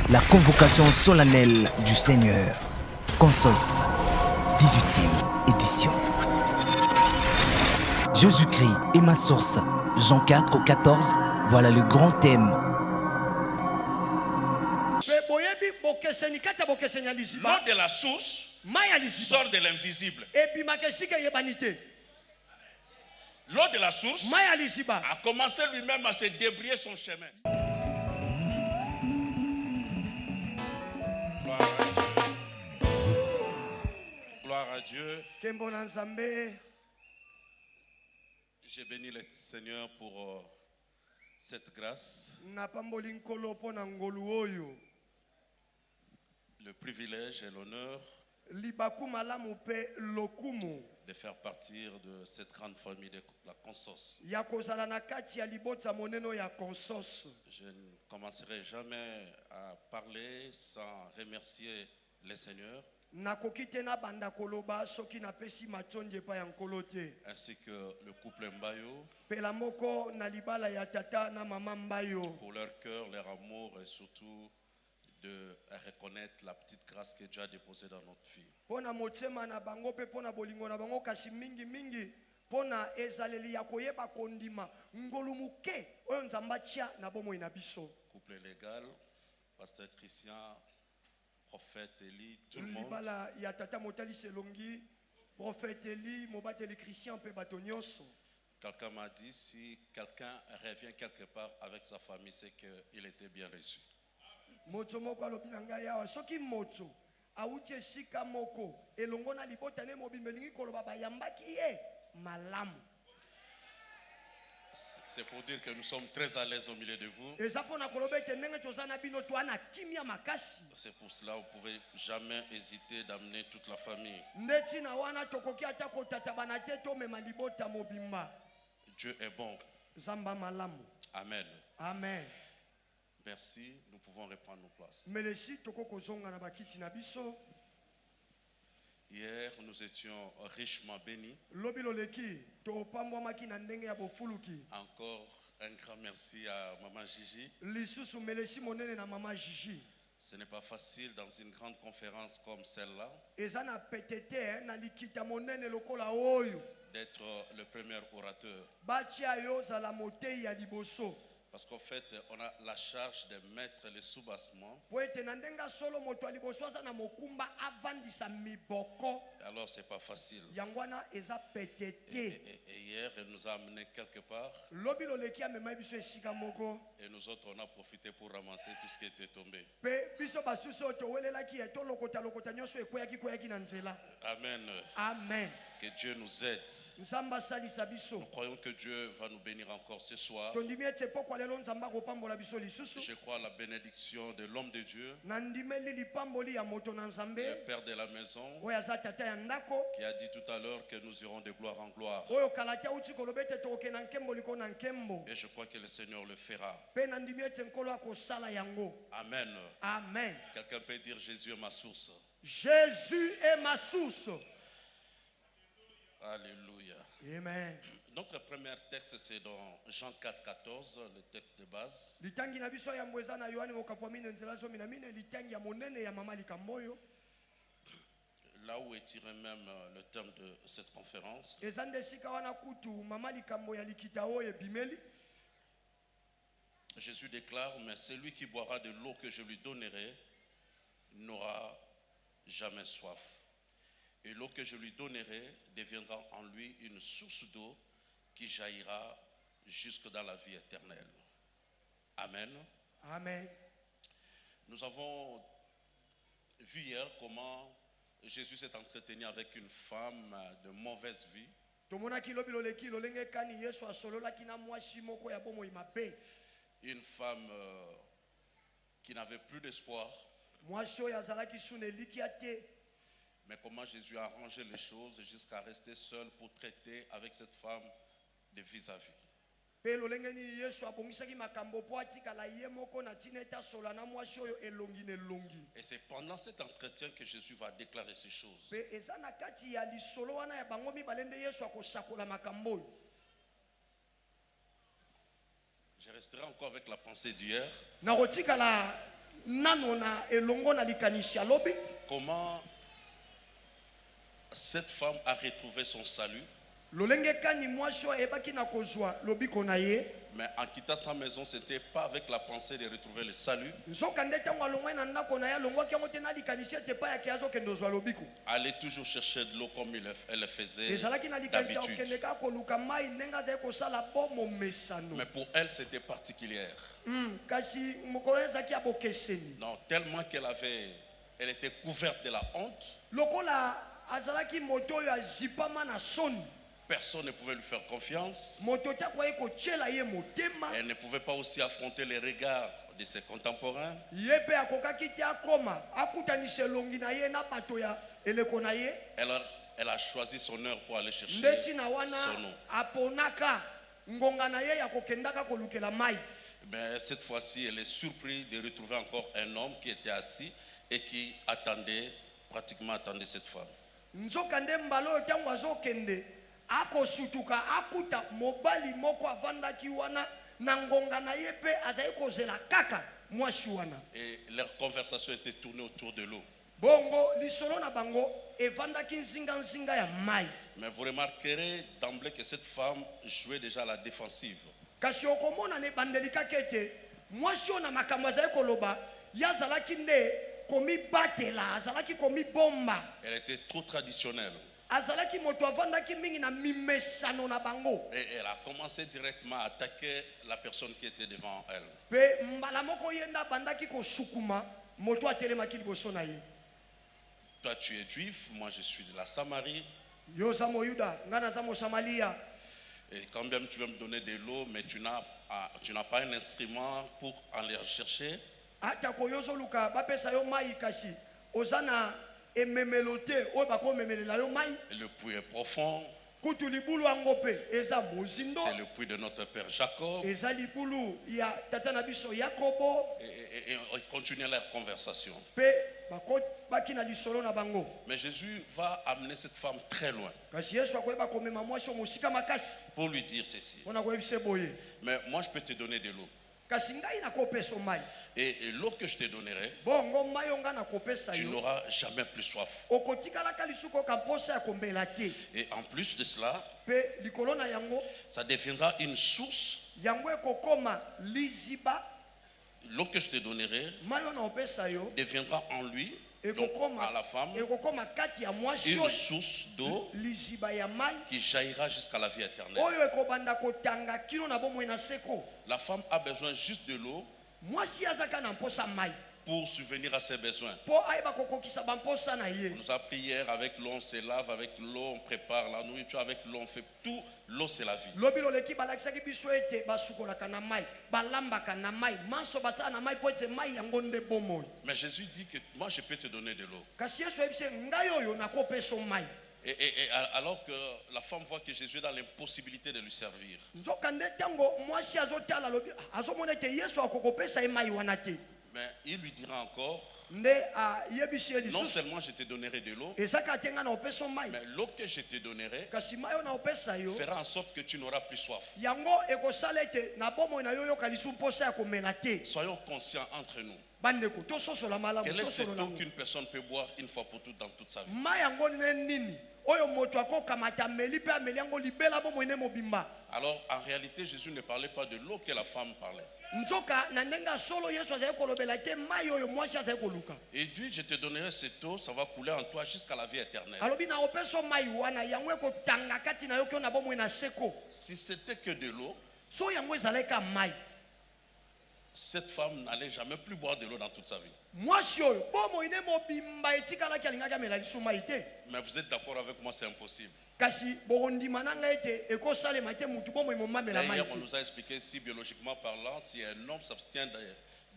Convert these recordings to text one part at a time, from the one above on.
la convocation solennelle du Seigneur. Consos, 18e édition. Jésus-Christ est ma source. Jean 4, 14, voilà le grand thème. L'eau de la source sort de l'invisible. L'eau de la source a commencé lui-même à se débrouiller son chemin. Gloire à Dieu. J'ai béni le Seigneur pour cette grâce. Le privilège et l'honneur de faire partir de cette grande famille de la Consos. Je ne commencerai jamais à parler sans remercier le Seigneur ainsi que le couple Mbayo pour leur cœur, leur amour et surtout de reconnaître la petite grâce que Dieu a déposée dans notre vie. Couple légal, pasteur Christian, prophète Élie, tout le monde. Quelqu'un m'a dit, si quelqu'un revient quelque part avec sa famille, c'est qu'il était bien reçu. C'est pour dire que nous sommes très à l'aise au milieu de vous. C'est pour cela que vous ne pouvez jamais hésiter d'amener toute la famille. Dieu est bon. Amen. Amen. Merci, nous pouvons reprendre nos places. Hier, nous étions richement bénis. Encore un grand merci à Maman Gigi. Ce n'est pas facile dans une grande conférence comme celle-là d'être le premier orateur. Parce qu'en fait, on a la charge de mettre les sous-bassements. Alors, ce n'est pas facile. Et hier, elle nous a amenés quelque part. Et nous autres, on a profité pour ramasser tout ce qui était tombé. Amen. Amen. Que Dieu nous aide. Nous croyons que Dieu va nous bénir encore ce soir. Je crois à la bénédiction de l'homme de Dieu, le père de la maison, qui a dit tout à l'heure que nous irons de gloire en gloire. Et je crois que le Seigneur le fera. Amen. Amen. Quelqu'un peut dire Jésus est ma source. Jésus est ma source. Alléluia. Amen. Notre premier texte, c'est dans Jean 4, 14, le texte de base. Là où est tiré même le thème de cette conférence. Jésus déclare, mais celui qui boira de l'eau que je lui donnerai n'aura jamais soif. Et l'eau que je lui donnerai deviendra en lui une source d'eau qui jaillira jusque dans la vie éternelle. Amen. Amen. Nous avons vu hier comment Jésus s'est entretenu avec une femme de mauvaise vie. Une femme qui n'avait plus d'espoir. Mais comment Jésus a arrangé les choses jusqu'à rester seul pour traiter avec cette femme de vis-à-vis. Et c'est pendant cet entretien que Jésus va déclarer ces choses. Je resterai encore avec la pensée d'hier. nano na elongo na likanisi alobi comment cette femme a retrouvé son salut. lolenge kani mwasi oyo ayebaki na kozwa lobiko na ye. Mais en quittant sa maison, ce n'était pas avec la pensée de retrouver le salut. nzoka nde ntango alongwai na ndako na ye alongwaki yango te na likanisi ete epai yake azokende ozwa lobiko. Aller toujours chercher de l'eau comme elle le faisait ezalaki na likanisi ya d'habitude. kokende kaka koluka mai ndenge azali kosala bomo mesano. Mais pour elle, c'était particulière. kasi mokolo ezalaki ya bokeseni. Non, tellement elle était couverte de la honte. lokola azalaki moto oyo azipama na soni. Personne ne pouvait lui faire confiance. moto te akoki kotiela ye motema. Elle ne pouvait pas aussi affronter les regards de ses contemporains. ye mpe akokaki te akoma akutanisa elongi na ye na bato ya eleko na ye. Elle a choisi son heure pour aller chercher nde ntina wana son eau. aponaka ngonga na ye ya kokendaka kolukela mai. Mais cette fois-ci, elle est surprise de retrouver encore un homme qui était assis et qui pratiquement attendait cette femme. nzoka nde mbala oyo ntango azokende akosutuka akuta mobali moko avandaki wana na ngonga na ye mpe azali kozela kaka mwasi wana. Et leur conversation était tournée autour de l'eau. bongo lisolo na bango evandaki nzinga ya mai. Mais vous remarquerez d'emblée que cette femme jouait déjà à la défensive. kasi okomona na ebandeli kaka ete mwasi oyo na makambo azali koloba ye azalaki nde komibatela azalaki komibomba. Elle était trop traditionnelle. azalaki moto avandaki mingi na mimesano na bango. Et elle a commencé directement à attaquer la personne qui était devant elle. mpe mbala moko ye nde abandaki kosukuma moto atelemaki liboso na ye. Toi, tu es juif, moi je suis de la Samarie. yo oza moyuda ngai naza mosamalia. Et quand même tu veux me donner de l'eau, mais tu n'as pas un instrument pour aller chercher. atako yo ozoluka bapesa yo mai kasi oza na ememelo te oyo bakomemelela yo mai. Le puits est profond. kutu libulu yango mpe eza mozindo. C'est le puits de notre père Jacob. eza libulu ya tata na biso yakobo. Et on continue leur conversation. mpe baki na lisolo na bango. Mais Jésus va amener cette femme très loin kasi yesu akoyeba komema mwasi oyo mosika makasi pour lui dire ceci. mpona koyebisa boye. Mais moi je peux te donner de l'eau. kasi ngai nakopesa mai. Et l'eau que je te donnerai, bongo mai oyo ngai nakopesa tu yo n'auras jamais plus soif. okotikalaka lisuku oka mposa ya komela te. Et en plus de cela, mpe likolo na yango ça deviendra une source. yango ekokoma liziba. L'eau que je te donnerai mai oyo naopesa yo deviendra en lui, donc à la femme, ekokoma kati ya mwasi une oyo source d'eau liziba ya mai qui jaillira jusqu'à la vie éternelle. oyo ekobanda kotanga kino na bomoi na seko. La femme a besoin juste de l'eau mwasi azaka na mposa mai pour subvenir à ses besoins. mpo ayeba kokokisa bamposa na ye. On nous a pris hier, avec l'eau on se lave, avec l'eau on prépare la nourriture, avec l'eau on fait tout. L'eau c'est la vie. lobi loleki balakisaki biso ete basukolaka na mai balambaka na mai manso basala na mai mpo ete mai yango nde bomoi. Mais Jésus dit que moi je peux te donner de l'eau. kasi yesu ayebisi ngai oyo nakopesa mai. Et alors que la femme voit que Jésus est dans l'impossibilité de lui servir, nzoka nde ntango mwasi azotala lobi azomona ete yesu akokopesa ye mai wana te. mais il lui dira encore, nde ayebisi ye non lisusu seulement je te donnerai de l'eau, ezaka te ngai na opesa mai. mais l'eau que je te donnerai kasi mai oyo na opesa yo fera en sorte que tu n'auras plus soif. yango ekosala ete na bomoi na yo yoka lisusu mposa ya komela te. Soyons conscients entre nous. bandeko tososola malamu Quelle est cette tosolola eau qu'une personne peut boire une fois pour toutes dans toute sa vie? mai yango nde nini oyo moto akokamata ameli mpe ameli yango libela bomoi ne mobimba. Alors en réalité Jésus ne parlait pas de l'eau que la femme parlait. nzoka na ndenge ya solo yesu azali kolobela te mai oyo mwasi azali koluka. Il dit, je te donnerai cette eau, ça va couler en toi jusqu'à la vie éternelle. alobi na opesa mai wana yango ekotanga kati na yo kio na bomoi na seko. Si c'était que de l'eau, so yango ezalaki ya mai cette femme n'allait jamais plus boire de l'eau dans toute sa vie. mwasi oyo bomoi ne mobimba etikalaki alingaki amela lisu mai te. Mais vous êtes d'accord avec moi, c'est impossible. kasi bokondima na ngai ete ekosalema te mutu bomoi momamela mai D'ailleurs, on te. nous a expliqué si biologiquement parlant, si un homme s'abstient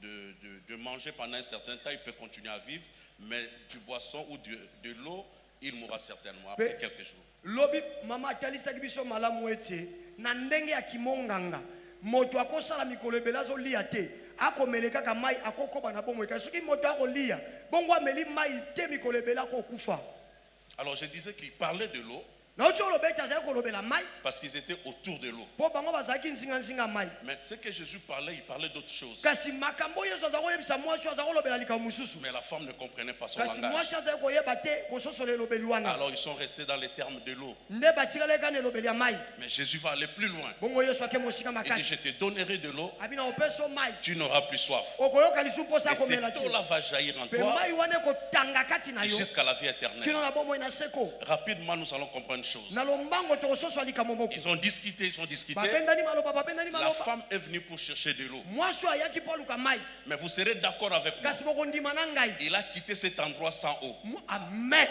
de manger pendant un certain temps, il peut continuer à vivre, mais du boisson ou de l'eau, il mourra certainement après quelques jours. lobi mama atalisaki biso malamu ete na ndenge ya kimonganga moto akosala mikolo ebele azolia te akomele kaka mai akokoba na bomoi kasi soki moto akolia bongo ameli mai te mikolo ebele akokufa. Alors je disais qu'il parlait de l'eau, nauti olobeta azali kolobela mai parce qu'ils étaient autour de l'eau. mpo bango bazalaki nzinga mai Mais ce que Jésus parlait, il parlait d'autre chose. kasi makambo yesu azali koyebisa mwasi azali kolobela likambo mosusu Mais la femme ne comprenait pas son kasi langage. mwasi azali koyeba te kososola elobeli wana Alors ils sont restés dans les termes de l'eau. nde batikala kaka na elobeli ya mai Mais Jésus va aller plus loin. bongo yesu ake mosika Il dit, makasi je te donnerai de l'eau, abi na opesa mai tu n'auras plus soif. okoyoka lisu mposa Et komela cette te eau-là va jaillir en mpe toi mai wana ekotanga kati na yo jusqu'à la vie éternelle. kino na bomoi na seko Rapidement, nous allons comprendre une chose. na lombango tokososwa likambo moko Ils ont discuté. babendani maloba babendani La maloba femme est venue pour chercher de l'eau. mwasi oyo ayaki mpo aluka mai Mais vous serez d'accord avec moi. kasi bokondima na ngai Il a quitté cet endroit sans eau. amen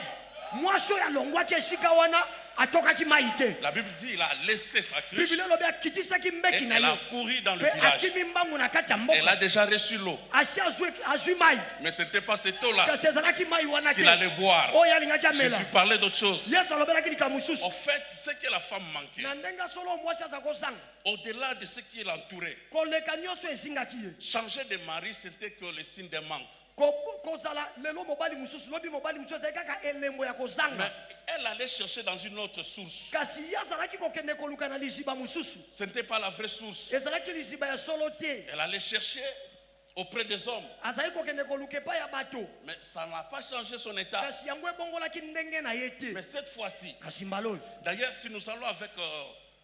mwasi oyo alongwaki esika wana atokaki mai te La Bible dit il a laissé sa cruche biblia elobi akitisaki et mbeki na elle a ye couru dans le mpe village. akimi mbangu na kati ya Elle mboka a déjà reçu l'eau. asi azwi mai Mais ce n'était pas cette eau-là kasi ezalaki mai wana te qu'il allait boire. oyo alingaki amela Jésus parlait d'autre chose. yesu alobelaki likambo En mosusu fait, ce que la femme manquait, na ndenge solo mwasi aza kozanga au-delà de ce qui l'entourait, koleka nyonso ezingaki ye changer de mari, c'était que le signe de manque. kozala lelo mobali mosusu lobi mobali mosusu ezali kaka elembo ya Mais kozanga elle allait chercher dans une autre source. kasi ye azalaki kokende koluka na liziba mosusu Ce n'était pas la vraie source. ezalaki liziba ya solo te Elle allait chercher auprès des hommes. azalaki kokende koluka epai ya bato Mais ça n'a pas changé son état. kasi yango ebongolaki ndenge na ye te Mais cette fois-ci, kasi mbala oyo d'ailleurs, si nous allons avec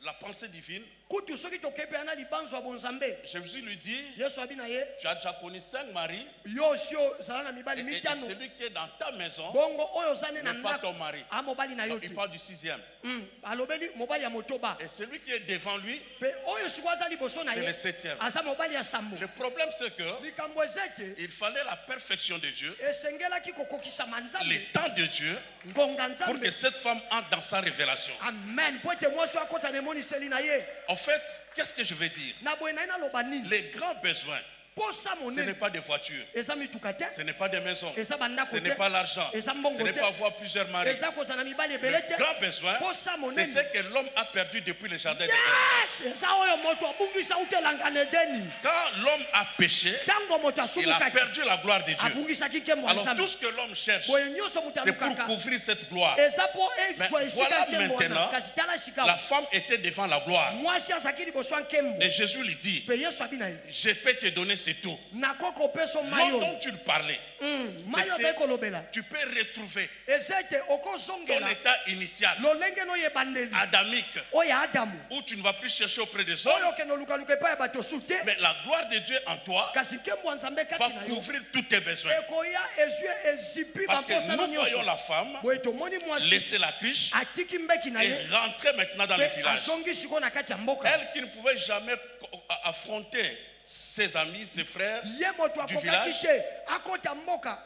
la pensée divine, kutu soki tokepe na libanzo ya bonzambe Jésus lui dit, yesu abi na ye tu as déjà connu 5 maris, yo osi ozala na mibali et mitano celui qui est dans ta maison bongo oyo oza ne na n'est pas ndako ton mari. a mobali na yo Donc, te il parle du 6e. alobeli mobali ya motoba Et celui qui est devant lui, mpe oyo sikoyo aza liboso na c'est le ye 7e. aza mobali ya sambo Le problème, c'est que likambo eza ete il fallait la perfection de Dieu, esengelaki kokokisama nzambe le temps de Dieu, ngonga pour nzambe que cette femme entre dans sa révélation. amen mpo ete mwasi oyo akota na emoniseli na ye En fait, qu'est-ce que je veux dire? na boye na ye naloba nini Les grands besoins, posa ce n'est monene pas des voitures, eza mituka te ce n'est pas des maisons, eza bandako ce n'est te pas l'argent, eza ce mbongo n'est te pas avoir plusieurs maris. eza kozala na mibali Les ebele te grands besoins, posa c'est monene ce que l'homme a perdu depuis le jardin d'Éden. yes eza oyo moto abungisa utelanga na edeni Quand l'homme a péché, ntango moto il a asumukaki perdu la gloire de Dieu. abungisaki nkembo ya Alors tout nzambe ce que l'homme cherche, boye nyonso moto c'est pour alukaka couvrir cette gloire. eza mpo ezwa Mais esika voilà nkembo wana maintenant, kasi tala La esika femme était devant la gloire. mwasi azalaki liboso ya nkembo Et Jésus lui dit, mpe yesu abi na ye je peux te donner cette eau. nakoki kopesa mai L'eau oyo dont tu parlais, mai oyo azali kolobela tu peux retrouver eza ete ton okozongela état initial, lolenge no oyebandeli adamique, oyo ya adamu où tu ne vas plus chercher auprès des oyo hommes, okende olukaluka epai ya bato su te mais la gloire de Dieu en toi kasi nkembo ya nzambe va kati na yo couvrir tous tes besoins. ekoya ezwi ezipi Parce que bamposano nous nyonso voyons la femme boye tomoni mwasi laisser la cruche atiki mbeki na et ye rentrer maintenant dans le mpe village. azongi sikoyo na kati ya mboka Elle qui ne pouvait jamais affronter ses amis, ses frères, ye moto du akokaki village, te akota mboka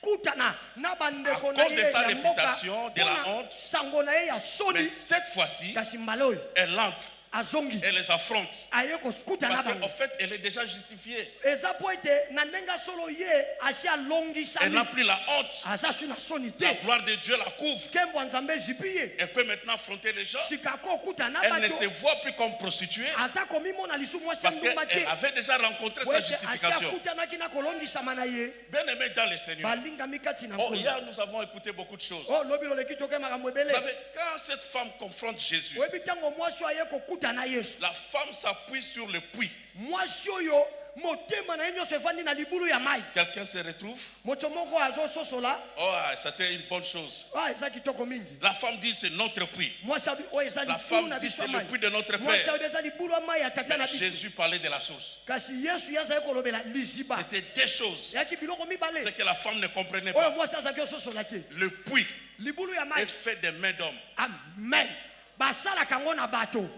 akutana na bandeko À na cause de ye sa ya mboka réputation, de la mpona honte. sango na ye ya mais soni cette fois-ci, kasi mbala oyo elle entre, azongi elle les affronte. aye kokutana na Parce qu'en bango fait, elle est déjà justifiée. eza mpo ete na ndenge solo ye asi Elle alongisami n'a plus la honte. aza su na soni te La gloire de Dieu la couvre. nkembo ya nzambe ezipi ye Elle peut maintenant affronter les gens. sika akokutana na Elle ne se bato voit plus comme prostituée aza komimona lisu mwasi parce ndumba te qu'elle avait déjà rencontré po sa ete asi justification. akutanaki na kolongisama na ye Bien aimé dans le Seigneur. balingami kati na Oh, nkolo hier, nous avons écouté beaucoup de choses. o lobi loleki toke makambo Vous ebele savez, quand cette femme confronte Jésus, oyebi ntango mwasi oyo aye kokutana yesu la femme s'appuie sur le puits. mwasi oyo motema na ye nyonso evandi na libulu ya mai Quelqu'un se retrouve. moto moko azososola Oh, c'était une bonne chose. eza kitoko mingi La femme dit c'est notre puits. mwasi oyo eza La libulu femme na dit biso c'est ya le puits mai de notre mwasi Père. oyo eza libulu ya mai ya tata na Mais biso Jésus parlait de la source. kasi yesu ye azali kolobela liziba C'était deux choses. eyaki biloko mibale C'est que la femme ne comprenait oyo pas. mwasi azalaki ososola te Le puits libulu ya mai est fait des mains d'hommes. amen basalaka yango na bato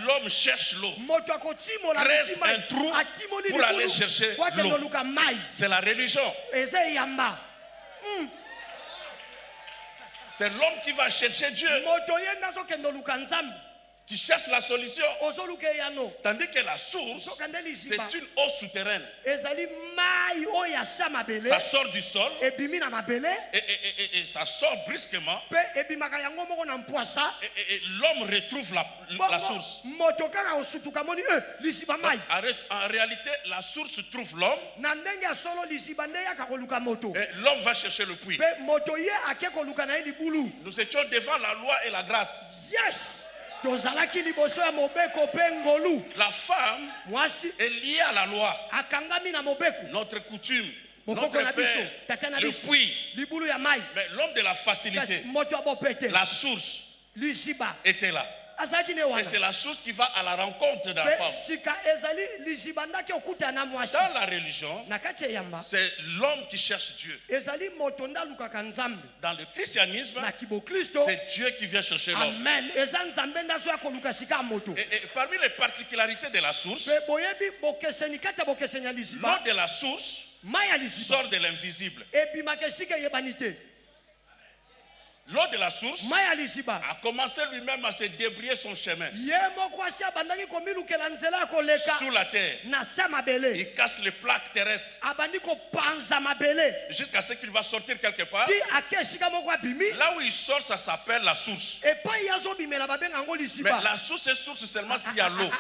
L'homme cherche l'eau. moto akotimola Creuse mitima un trou atimoli pour aller chercher libulu po akende l'eau. oluka mai C'est la religion. eza eyamba C'est l'homme qui va chercher Dieu. moto ye nde azokende oluka nzambe qui cherche la solution. ozoluka eyano Tandis que la source, sokande c'est liziba une eau souterraine. ezali mai oyo ya sa mabele Ça sort du sol ebimi na mabele et ça sort brusquement. mpe ebimaka yango moko na mpwasa Et l'homme retrouve la source. moto kaka osutuka moni liziba mai En réalité, la source trouve l'homme na ndenge ya solo liziba nde yaka koluka moto et l'homme va chercher le puits. mpe moto ye ake koluka na ye libulu Nous étions devant la loi et la grâce. yes tozalaki liboso ya mobeko mpe ngolu La femme mwasi est liée à la loi. akangami na mobeku Notre coutume, bokoko na notre biso père, tata na le biso puits. libulu ya mai Mais l'homme de la kasi facilité, moto abopete la source liziba était là. azalaki ne Et wana c'est la source qui va à la rencontre de la mpe femme. sika ezali liziba ndaki okutana na mwasi Dans la religion, na kati ya yamba c'est l'homme qui cherche Dieu. ezali moto nde alukaka nzambe Dans le christianisme, na kibokristo c'est Dieu qui vient chercher l'homme. amen eza nzambe nde azo ya koluka sika ya moto Et parmi les particularités de la source, mpe boyebi bokeseni kati ya bokeseni ya liziba l'eau de la source mai ya liziba sort de l'invisible. ebimaka esika eyebani te L'eau de la source mai ya liziba a commencé lui-même à se débrouiller son chemin ye moko asi abandaki komilukela nzela ya koleka sous la terre. na se ya mabele Il casse les plaques terrestres abandi kopanza mabele jusqu'à ce qu'il va sortir quelque part. ti ake esika moko abimi Là où il sort, ça s'appelle la source. epai azobimela babenga yango Mais liziba la source est source seulement s'il y a l'eau.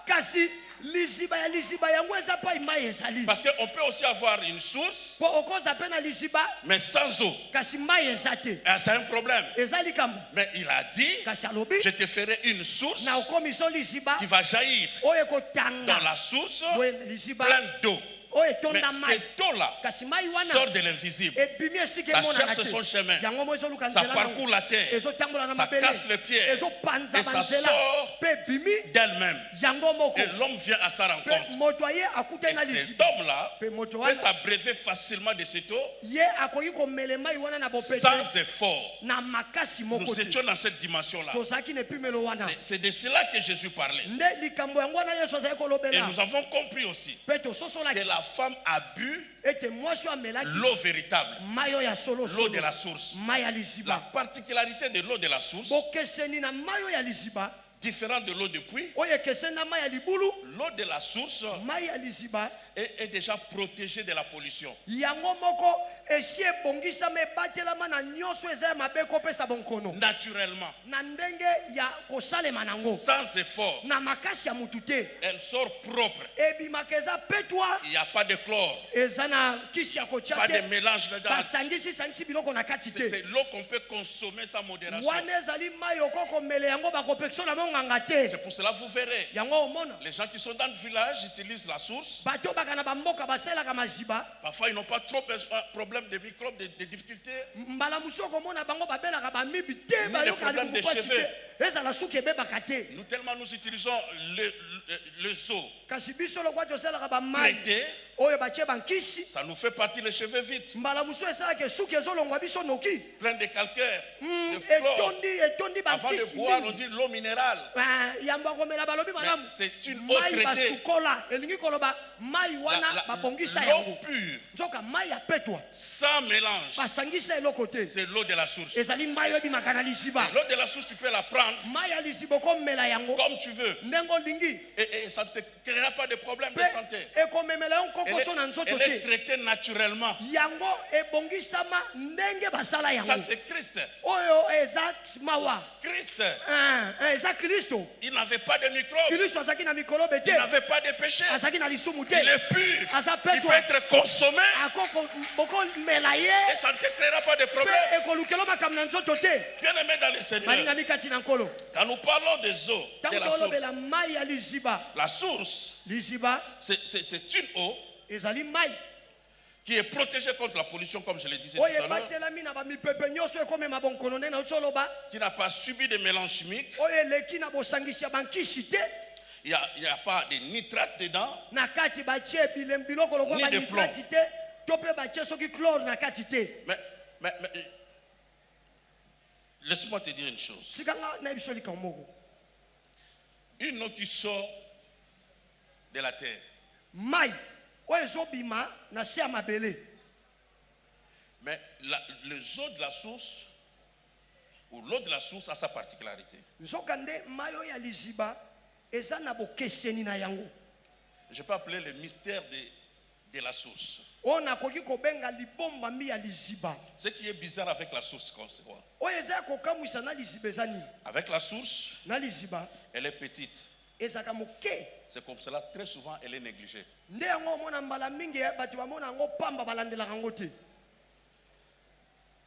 kasi liziba ya liziba yango eza pai mai ezali Parce qu'on peut aussi avoir une source, po okoza mpe na liziba mais sans eau. kasi mai eza te Ah, c'est un problème. eza likambo Mais il a dit, kasi alobi je te ferai une source na okomiso liziba qui va jaillir oyo dans ekotanga la source boye liziba pleine d'eau. oyo Mais etonda mai cette eau-là kasi mai wana sort de l'invisible. ebimi esika Ça emonana cherche son te chemin. yango mo ezoluka Ça nzela parcourt la terre. ezotambola na Ça mabele casse les pierres. ezopanza Et ça banzela sort mpe ebimi d'elle-même. yango moko Et l'homme vient à sa mpe rencontre. moto aye akutani Et na cet liziba homme-là mpe moto peut wana s'abreuver facilement de cette eau ye akoki komela mai wana na bopete sans effort. na makasi moko Nous te étions dans cette dimension-là. tozalaki na epimelo wana C'est de cela que Jésus parlait. nde likambo yango wana yesu azali Et kolobela nous avons compris aussi mpe que tososolaki la femme a bu ete mwasi oyo amelaki l'eau véritable, mai oyo ya l'eau de solosolo la source. mai ya La liziba particularité de l'eau de la source, bokeseni na mai oyo ya liziba différente de l'eau de puits, oyo ekeseni na mai ya libulu l'eau de la source mai ya liziba est déjà protégée de la pollution. yango moko esi ebongisama ebatelama na nyonso eza ya mabe kopesa bonkono Naturellement, na ndenge ya kosalema nango sans effort, na makasi ya mutu te elle sort propre. ebimaka eza petwa Il n'y a pas de chlore, eza na kisi ya kotia pas de te mélange dedans. basangisi biloko na kati C'est te l'eau qu'on peut consommer sans modération. wana ezali mai okoki komela yango bakopekisa na monganga te C'est pour cela que vous verrez, yango omona les gens qui sont dans le village utilisent la source. bato baka na bamboka basalaka maziba Parfois, ils n'ont pas trop besoin, problème de microbes, de difficultés. mbala mosusu okomona bango babelaka bamibi te Ni bayoka le problème libumu des mpasi cheveux. te ezala suki ebebaka te Nous, tellement nous utilisons le seau kasi biso lokwa tosalaka bamai traité, oyo batie bankisi ça nous fait partir les cheveux vite, mbala mosusu esalaka esuki ezolongwa biso noki plein de calcaire, de flore. etondi Avant de bankisi boire, on mingi dit l'eau minérale. yambo akomela balobi Mais malamu c'est une eau mai traitée. basukola elingi koloba mai wana babongisa L'eau yango pure, nzoka mai ya petwa sans mélange, basangisa eloko te c'est l'eau de la source. ezali mai oyo ebimaka na liziba L'eau de la source, tu peux la prendre mai ya liziba okomela yango comme tu veux. ndenge olingi Et ça ne te créera pas de problème de mpe santé. ekomemela yo nkokoso na nzoto Elle est te traitée naturellement. yango ebongisama ndenge basala Ça, yango c'est Christ. oyo eza mawa Christ, eza kristo il n'avait pas de microbes, kristo azalaki na mikolobe te il n'avait pas de péché. azalaki na lisumu te Il est pur. aza Il peut petwa être consommé bokomela ye et ça ne te créera pas de mpe problème. ekolukela makambo na nzoto te Bien aimé dans le Seigneur, balingami kati na nkolo quand nous parlons des eaux, de ntango la source, tolobela mai ya liziba la source, liziba c'est une eau ezali mai qui est protégée contre la pollution, comme je le disais tout oyo à l'heure, ebatelami na bamipepe nyonso ekomema bonkono nde nauti oloba qui n'a pas subi de mélange chimique. oyo eleki na bosangisi ya bankisi te Il n'y a pas de nitrate dedans, na kati batie biloko lokwa Ni de banitrati te to mpe batie soki chlore na kati te mais laisse-moi te dire une chose. tikanga na biso likambo moko Une eau qui sort de la terre, mai oyo ezobima na se ya mabele mais les eaux de la source, Ou l'eau de la source a sa particularité. nzokande mayo ya liziba eza na bokeseni na yango. Je peux appeler le mystère de la source. O nakoki kobenga libomba mi ya liziba. Ce qui est bizarre avec la source, c'est quoi? O eza kokamwisa na liziba eza nini? Avec la source, Na liziba elle est petite. ezaka moke. C'est comme cela, très souvent, elle est négligée. Nde yango omona mbala mingi bato bamona yango pamba balandelaka yango te.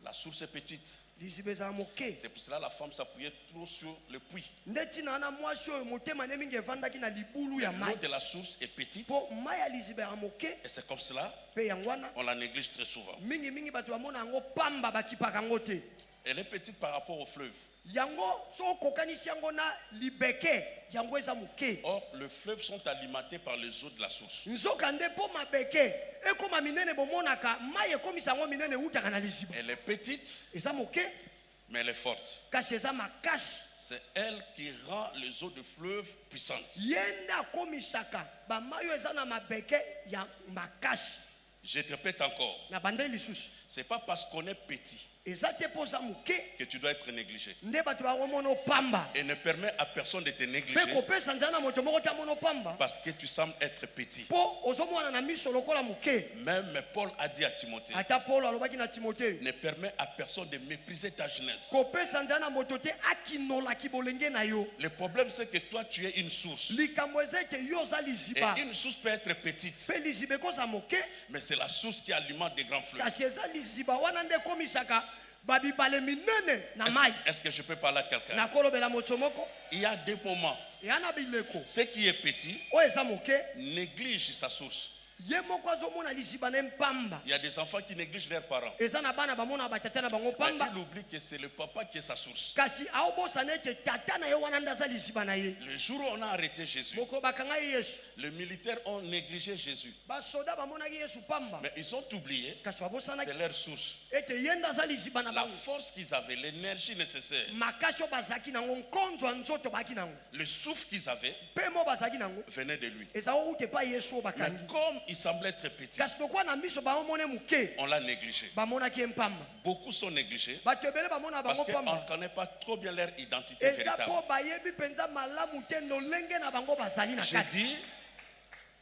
La source est petite. Liziba ezaka moke. C'est pour cela la femme s'appuyait trop sur le puits. Nde ntina wana mwasi oyo motema ne mingi evandaki na libulu ya L'eau mai. de la source est petite. Po mai ya liziba ya moke Et c'est comme cela, pe yango wana on la néglige très souvent. mingi mingi bato bamona yango pamba bakipaka yango te. Elle est petite par rapport au fleuve. Yango so kokanisi yango na libeke yango eza moke. Or, les fleuves sont alimentés par les eaux de la source. Nzokande po mabeke ekoma minene bomonaka mai ekomisa yango minene utaka na liziba. Elle est petite, Eza moke mais elle est forte. kasi eza makasi. C'est elle qui rend les eaux de fleuve puissantes. Yende akomisaka bamai oyo eza na mabeke ya makasi. Je te répète encore, Na bandeli lisusu c'est pas parce qu'on est petit eza te po oza moke que tu dois être négligé. nde bato bakomona opamba. Et ne permet à personne de te Mpe négliger kopesa nzela na moto moko te amona opamba parce que tu sembles être petit. po ozomona na miso lokola moke. Même Paul a dit à Timothée, Ata Paulo alobaki na Timote ne permet à personne de mépriser ta jeunesse. kopesa nzela na moto te akinolaki bolenge na yo. Le problème c'est que toi tu es une source. Likambo eza ete yo oza liziba Et une source peut être petite, mpe liziba ekoza moke mais c'est la source qui alimente des grands fleuves. kasi eza liziba wana nde ekomisaka babibale minene na mai. Est-ce que je peux parler à quelqu'un? Nakolobela moto moko Il y a des moments, eya na bileko ce qui est petit oyo eza moke néglige sa source. ye moko azomona liziba na mpamba. Il y a des enfants qui négligent leurs parents. Eza na bana bamona batata na bango Mais pamba il oublie que c'est le papa qui est sa source. kasi aobosana ete tata na ye wana nde aza liziba na ye. Le jour où on a arrêté Jésus, Moko bakanga ye Yesu les militaires ont négligé Jésus. basoda bamonaki Yesu pamba Mais ils ont oublié, kasi babosanaki c'est leur source. ete ye nde aza liziba na La bango. force qu'ils avaient, l'énergie nécessaire, Makasi oyo bazalaki nango nkonzo ya nzoto baki nango le souffle qu'ils avaient mpe mo bazalaki nango venait de lui. eza outa epai Yesu oyo Mais bakangi comme il semblait être petit, kasi lokola na miso baomone moke on l'a négligé. bamonaki ye mpamba. Beaucoup sont négligés Bato ebele bamona parce bango qu'on ne pamba connaît pas trop bien leur identité eza véritable. mpo bayebi mpenza malamu te lolenge na bango bazali na J'ai kati. dit,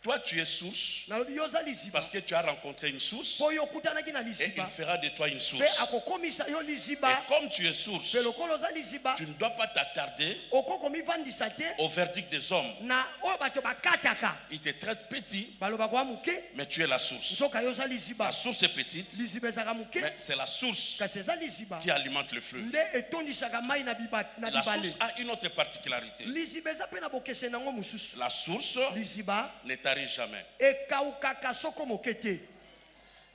toi tu es source Nalobi yo oza liziba parce que tu as rencontré une source mpo yo okutanaki na et il liziba fera de toi une mpe source. akokomisa yo Et liziba. comme tu es source, Mpe lokola oza liziba tu ne dois pas t'attarder okoki komivandisa te au verdict des hommes. na oyo bato bakataka Ils te traitent petit, balobaka wa moke mais tu es la source. nzoka yo oza liziba. La source est petite, Liziba ezaka moke mais c'est la source kasi eza liziba qui alimente le fleuve. nde etondisaka mai na La bibale. source a une autre particularité. Liziba eza mpe na bokeseni nango mosusu. La source Liziba ne tarit jamais. ekaukaka soko moke te.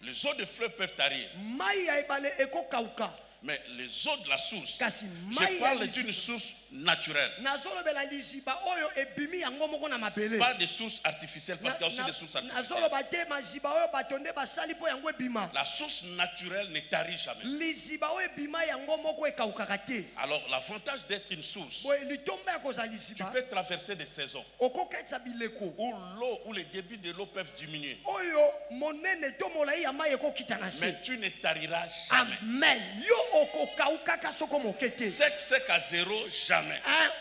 Les eaux de fleuve peuvent tarir, Mai ya ebale ekokauka mais les eaux de la source, kasi je mai ya parle liziba d'une source naturelle, nazolobela liziba oyo ebimi yango moko na mabele. pas des sources artificielles, parce qu'il y a aussi des sources artificielles. nazoloba te maziba oyo bato nde basali mpo yango ebima. La source naturelle ne tarit jamais. Liziba oyo ebima yango moko ekaukaka te. Alors l'avantage d'être une source, Boye litomba ya kozala tu liziba peux traverser des saisons okokatisa bileko où l'eau, où les débits de l'eau peuvent diminuer, oyo monene to molai ya mai ekokita na se. mais tu ne tariras jamais. Amen. Yo okokaukaka soko moke te. Sec à zéro, jamais.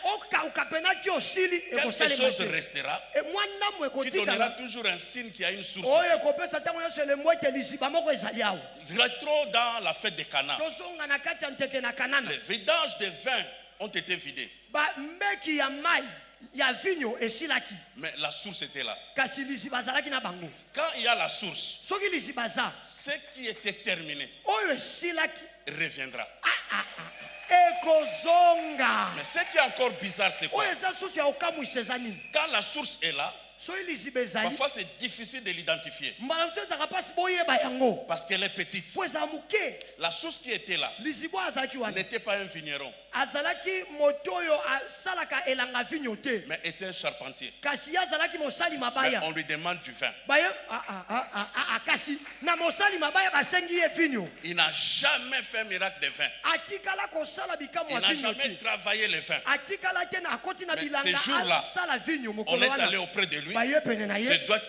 Okauka pena ki osili Quelque ekosalema chose te. restera Mwa ndamu qui donnera ekotikala toujours un signe qu'il y a une source. oyo ekopesa ntango nyonso elembo ete liziba moko ezali awa. Retro dans la fête de Cana. Tozonga na kati ya nteke na kanana Les vidanges de vin ont été vidés, bambeki ya mai ya vinyo esilaki mais la source était là. kasi liziba azalaki na bango. Quand il y a la source, Soki liziba aza ce qui était terminé oyo esilaki reviendra. ekozonga. Mais ce qui est encore bizarre, c'est quoi? Oyo eza susu ya okamwisa eza nini? Quand la source est là, Soki liziba ezali parfois c'est difficile de l'identifier mbala mosusu ezalaka mpasi boyeba yango parce qu'elle est petite. mpo ezala moke. La source qui était là Liziba oyo azalaki wana n'était pas un vigneron, azalaki moto oyo asalaka elanga vinyo te mais était un charpentier. kasi ye azalaki mosali Mais mabaya. on lui demande du vin. Baye kasi na mosali mabaya basengi ye vinyo Il n'a jamais fait un miracle de vin. atikala kosala bikamwa Il n'a vinyo jamais te travaillé le vin. atikala te na akoti na Mais bilanga ces jours-là, asala vinyo On mokolo est allé wana auprès de lui lui, baye pene na ye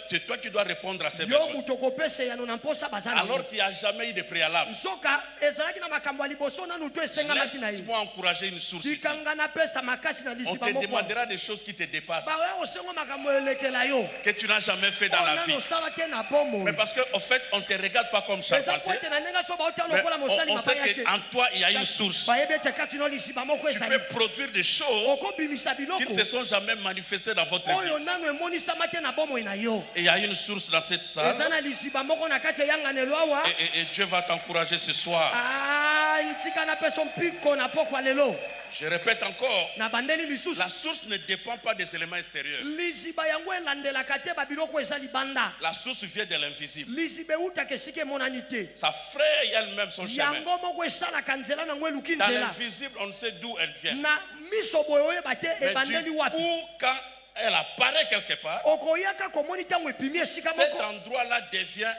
c'est toi qui dois répondre à ses yo besoins. muto kopesa ya na mposa bazana Alors qu'il n'y a jamais eu de préalable. nsoka ezalaki na makambo ya liboso nanu to esengamaki na ye Laisse-moi encourager une source ici. tikanga napesa makasi na On lisiba te moko demandera des choses qui te dépassent, baoya kosenga makambo elekela yo que tu n'as jamais fait dans la vie. osala te na bomo Mais parce qu'en fait, on ne te regarde pas comme eza charpentier. po ete na ndenge so baota Mais lokola mosali on mabaya sait te qu'en toi, il y a une source. bayebi ete kati no lisiba moko Tu ezali peux produire des choses okobimisa qui biloko ne se sont jamais manifestées dans votre oyo vie. nano emonisama te na bomoi na yo Et il y a une source dans cette salle. eza na lisiba moko na kati eyanganelo awa Et Dieu va t'encourager ce soir. itika napesa mpiko na pokwa lelo Je répète encore, na bandeli lisusu la source ne dépend pas des éléments extérieurs. liziba yango elandelaka te babiloko eza libanda La source vient de l'invisible. liziba eutaka esika emonani te Ça fraye elle-même son chemin. yango moko esalaka nzela nango eluki Dans nzela l'invisible, on ne sait d'où elle vient. na miso boye oyeba te Mais ebandeli du wapi coup, quand elle apparaît quelque part, okoyaka komoni ntango epimi esika cet moko endroit-là devient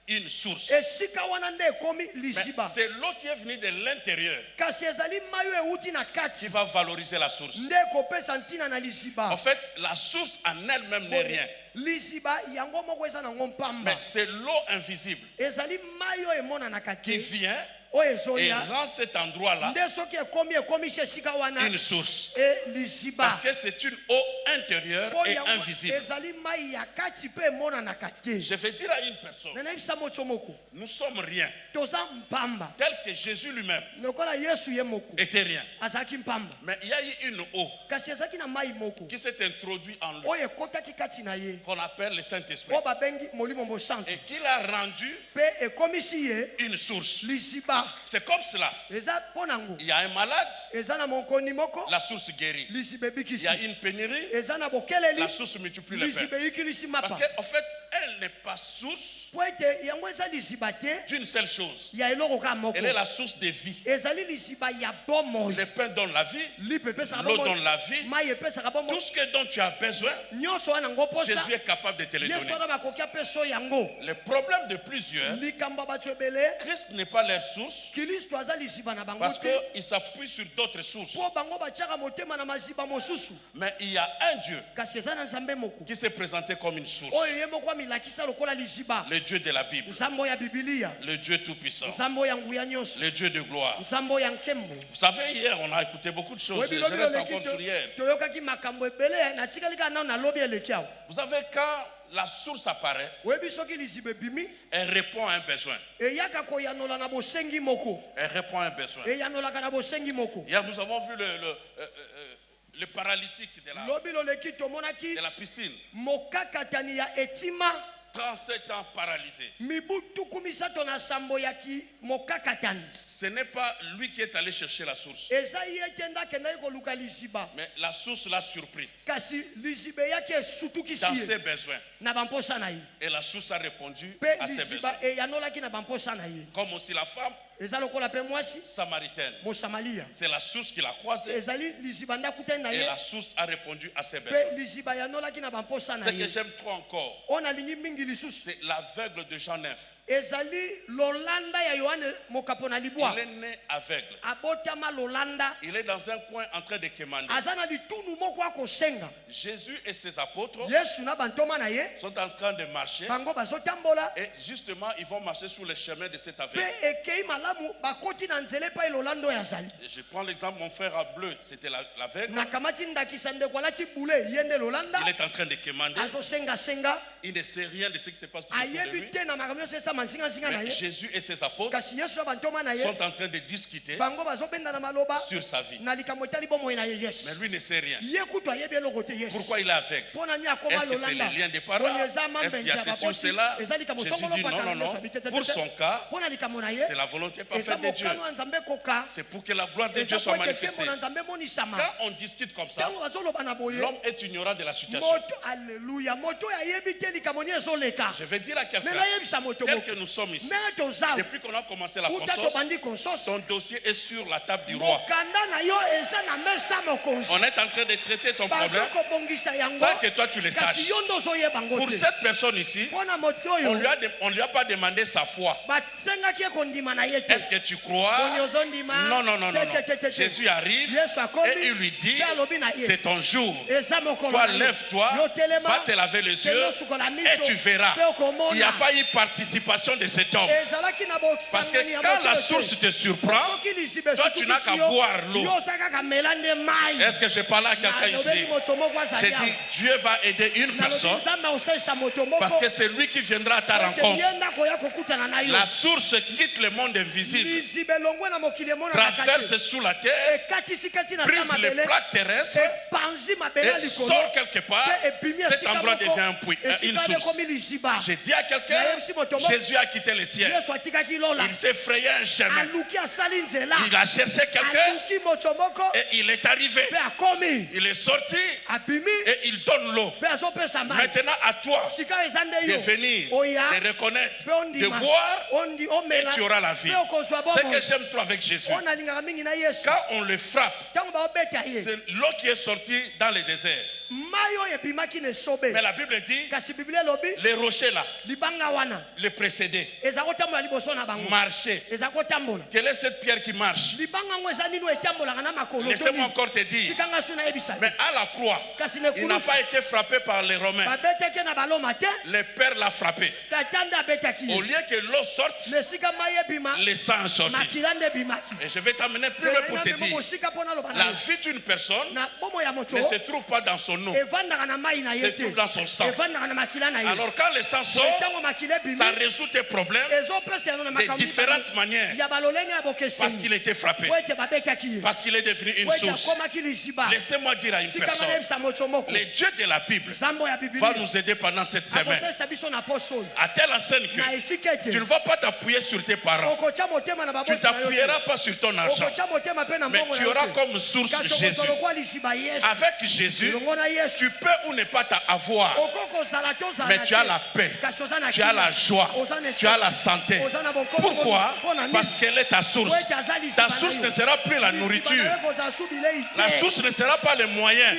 une source. esika wana nde ekomi Mais liziba c'est l'eau qui est venue de l'intérieur kasi ezali mai oyo euti na qui kati va valoriser la source. nde ekopesa ntina na liziba En fait, la source en elle-même n'est rien. liziba yango moko eza nango Mais mpamba c'est l'eau invisible ezali mai oyo emonanaka qui te vient oyo et ezoya rend cet endroit-là nde soki ekomisi esika wana une source. liziba Parce que c'est une eau intérieure po et yango invisible. ezali mai ya kati mpe emonanaka te Je vais dire à une personne, nanayebisa moto moko nous sommes rien. toza mpamba Tel que Jésus lui-même lokola yesu ye moko était rien. azalaki mpamba Mais il y a eu une eau kasi ezalaki na mai moko qui s'est introduite en lui, oyo ekotaki kati na ye qu'on appelle le Saint-Esprit, oyo babengi molimo mosantu et qui l'a rendu mpe ekomisi ye une source. liziba C'est comme cela. eza mpo nango Il y a un malade, eza na mokoni moko la source guérit. liziba Il y ebikisi a une pénurie, eza na bokeleli la source multiplie les liziba pains. eyikilisi Parce mapa qu'en fait, elle n'est pas source po ete yango eza liziba te d'une seule chose. ya eloko kaka moko Elle est la source de vie. ezali liziba ya bomoi Le pain donne la vie, lipe epesaka l'eau bomoi donne la vie. mai epesaka Tout bomoi ce que dont tu as besoin, nyonso wana ngo mposa Jésus est capable de te le yesu donner. wana bakoki apeso yango Le problème de plusieurs, likambo ya bato ebele Christ n'est pas leur source kristo aza liziba na bango parce te qu'il s'appuie sur d'autres sources. mpo bango batiaka motema na maziba mosusu Mais il y a un Dieu kasi eza na nzambe moko qui s'est présenté comme une source. oyo ye moko amilakisa lokola liziba Le Dieu de la Bible, nzambe oyo ya bibilia le Dieu tout-puissant, nzambe oyo ya nguya nyonso le Dieu de gloire. nzambe oyo ya nkembo Vous savez, hier, on a écouté beaucoup de choses. Je oyebi lobi reste loleki encore sur hier. toyokaki makambo ebele natikali kaka nano nalobi eleki awa Vous savez, quand la source apparaît, oyebi soki liziba ebimi elle répond à un besoin. eyaka koyanola na bosengi moko Elle répond à un besoin. eyanolaka na bosengi moko Hier, nous avons vu le paralytique lobi loleki tomonaki de la piscine. mokakatani ya etima 37 ans paralysé. mibu tuku misato na sambo ya mokakatani Ce n'est pas lui qui est allé chercher la source. eza ye te nde akendaki koluka liziba Mais la source l'a surpris kasi liziba eyaki esutukisi dans ye ses besoins. na bamposa na ye Et la source a répondu mpe à ses besoins. liziba eyanolaki na bamposa na ye Comme aussi la femme eza lokola mpe mwasi samaritaine. mosamalia C'est la source qui l'a croisée ezali liziba nde akutani na et ye la source a répondu à ses mpe besoins. liziba yanolaki na bamposa na Ce que ye j'aime trop encore, oyo nalingi mingi lisusu c'est l'aveugle de Jean 9. ezali lolanda ya yohane mokapo na libwa Il est né aveugle. abotama lolanda Il est dans un coin en train de quémander. aza na litunu moko akosenga Jésus et ses apôtres yesu na bantoma na ye sont en train de marcher bango bazotambola et justement ils vont marcher sur le chemin de cet mpe aveugle. ekei malamu bakoti na nzela epai lolanda oyo azali Et je prends l'exemple, mon frère à bleu, c'était l'aveugle. nakamati ndakisa ndeko alati bule ye nde lolanda Il est en train de quémander. azosengasenga Il ne sait rien de ce qui se passe tout autour de ayebi lui. te na makambo nyonso esama nsingasinga na Mais ye Jésus et ses apôtres kasi yesu na bantoma na ye sont en train de discuter bango bazobenda na maloba sur sa vie. na likambo etali bomoi na ye Mais yesu lui ne sait rien. ye kutu ayebi eloko te yesu Pourquoi il est aveugle? mpo nani akoma Est-ce que c'est lolanda les liens des parents? oyo eza Est-ce qu'il y a mambenzi ya ceci ou baboti cela? eza likambo Jésus songolo dit non, patana non, nyonso non. abitetetete Pour son cas, mpo na likambo na ye c'est la volonté eza parfaite de Dieu. mokano ya nzambe koka C'est pour que la gloire de Dieu eza soit po ete nkembo manifestée. na nzambe emonisama Quand on discute comme ça, ntango bazoloba na boye l'homme est ignorant de la situation. moto aleluya moto oyo ayebi te Je vais dire à quelqu'un, tel que nous sommes ici, depuis qu'on a commencé la conscience, ton dossier est sur la table du roi. On est en train de traiter ton problème sans que toi tu le saches. Pour cette personne ici, on lui a pas demandé sa foi. Est-ce que tu crois? Non, non, non, non, non. Jésus arrive et il lui dit, c'est ton jour. Toi, lève-toi, va te laver les yeux et tu verras. Il n'y a pas eu participation de cet homme. Parce que quand la source te surprend, toi tu n'as qu'à boire l'eau. Est-ce que je parle à quelqu'un ici? J'ai dit, Dieu va aider une personne parce que c'est lui qui viendra à ta rencontre. La source quitte le monde invisible, traverse sous la terre, brise les plaques terrestres et sort quelque part. Cet endroit devient un puits, une source. J'ai dit à quelqu'un, Jésus a quitté le ciel. Il s'est frayé un chemin. Il a cherché quelqu'un et il est arrivé. Il est sorti et il donne l'eau. Maintenant à toi de venir, de reconnaître, de boire et tu auras la vie. Ce que j'aime trop avec Jésus, quand on le frappe, c'est l'eau qui est sortie dans le désert. Mais la Bible dit, les rochers là, les précédés, marchaient. Quelle est cette pierre qui marche? Laissez-moi encore te dire, mais à la croix, il n'a pas été frappé par les Romains. Le Père l'a frappé. Au lieu que l'eau sorte, le sang est sorti. Et je vais t'amener plus loin pour te dire, la vie d'une personne ne se trouve pas dans son eau, se trouve dans son sang. Alors quand le sang sort, ça résout tes problèmes de différentes manières. Parce qu'il était frappé, parce qu'il est devenu une source. Laissez-moi dire à une personne, le Dieu de la Bible va nous aider pendant cette semaine. À telle enseigne que tu ne vas pas t'appuyer sur tes parents, tu ne t'appuieras pas sur ton argent, mais tu auras comme source Jésus. Avec Jésus, tu peux ou ne pas t'avoir, mais tu as la paix, tu as la joie, tu as la santé. Pourquoi? Parce qu'elle est ta source. Ta source ne sera plus la nourriture, la source ne sera pas les moyens,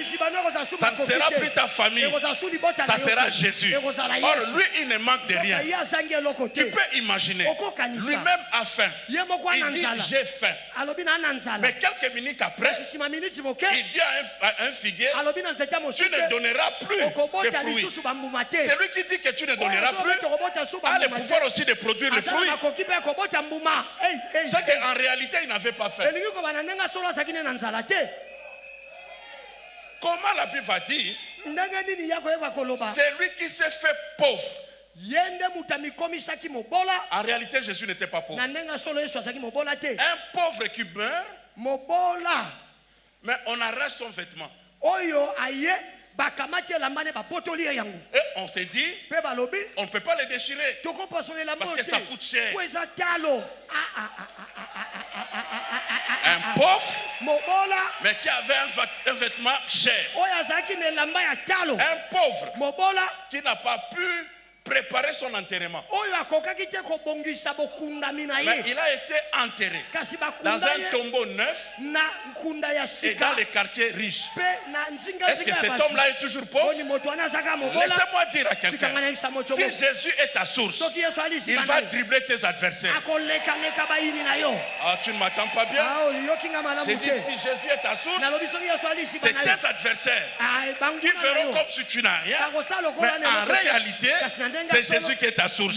ça ne sera plus ta famille, ça sera Jésus. Or lui il ne manque de rien. Tu peux imaginer, lui-même a faim, il dit j'ai faim, mais quelques minutes après il dit à un figuier, tu ne donneras plus de fruits. C'est lui qui dit que tu ne donneras plus a le pouvoir aussi de produire le fruit. C'est qu'en réalité il n'avait pas fait. Comment la Bible va dire, c'est lui qui s'est fait pauvre. En réalité Jésus n'était pas pauvre. Un pauvre qui meurt, mais on arrache son vêtement. Et on s'est dit, on ne peut pas le déchirer parce que ça coûte cher. Un pauvre, mais qui avait un vêtement cher. Un pauvre qui n'a pas pu préparer son enterrement. Mais il a été enterré dans un tombeau neuf et dans les quartiers riches. Est-ce que cet homme-là est toujours pauvre? Laissez-moi dire à quelqu'un, si Jésus est ta source, il va dribbler tes adversaires. Ah, tu ne m'attends pas bien? J'ai dit, si Jésus est ta source, c'est tes adversaires qui feront comme si tu n'as rien. Mais en réalité, c'est Jésus qui est ta source.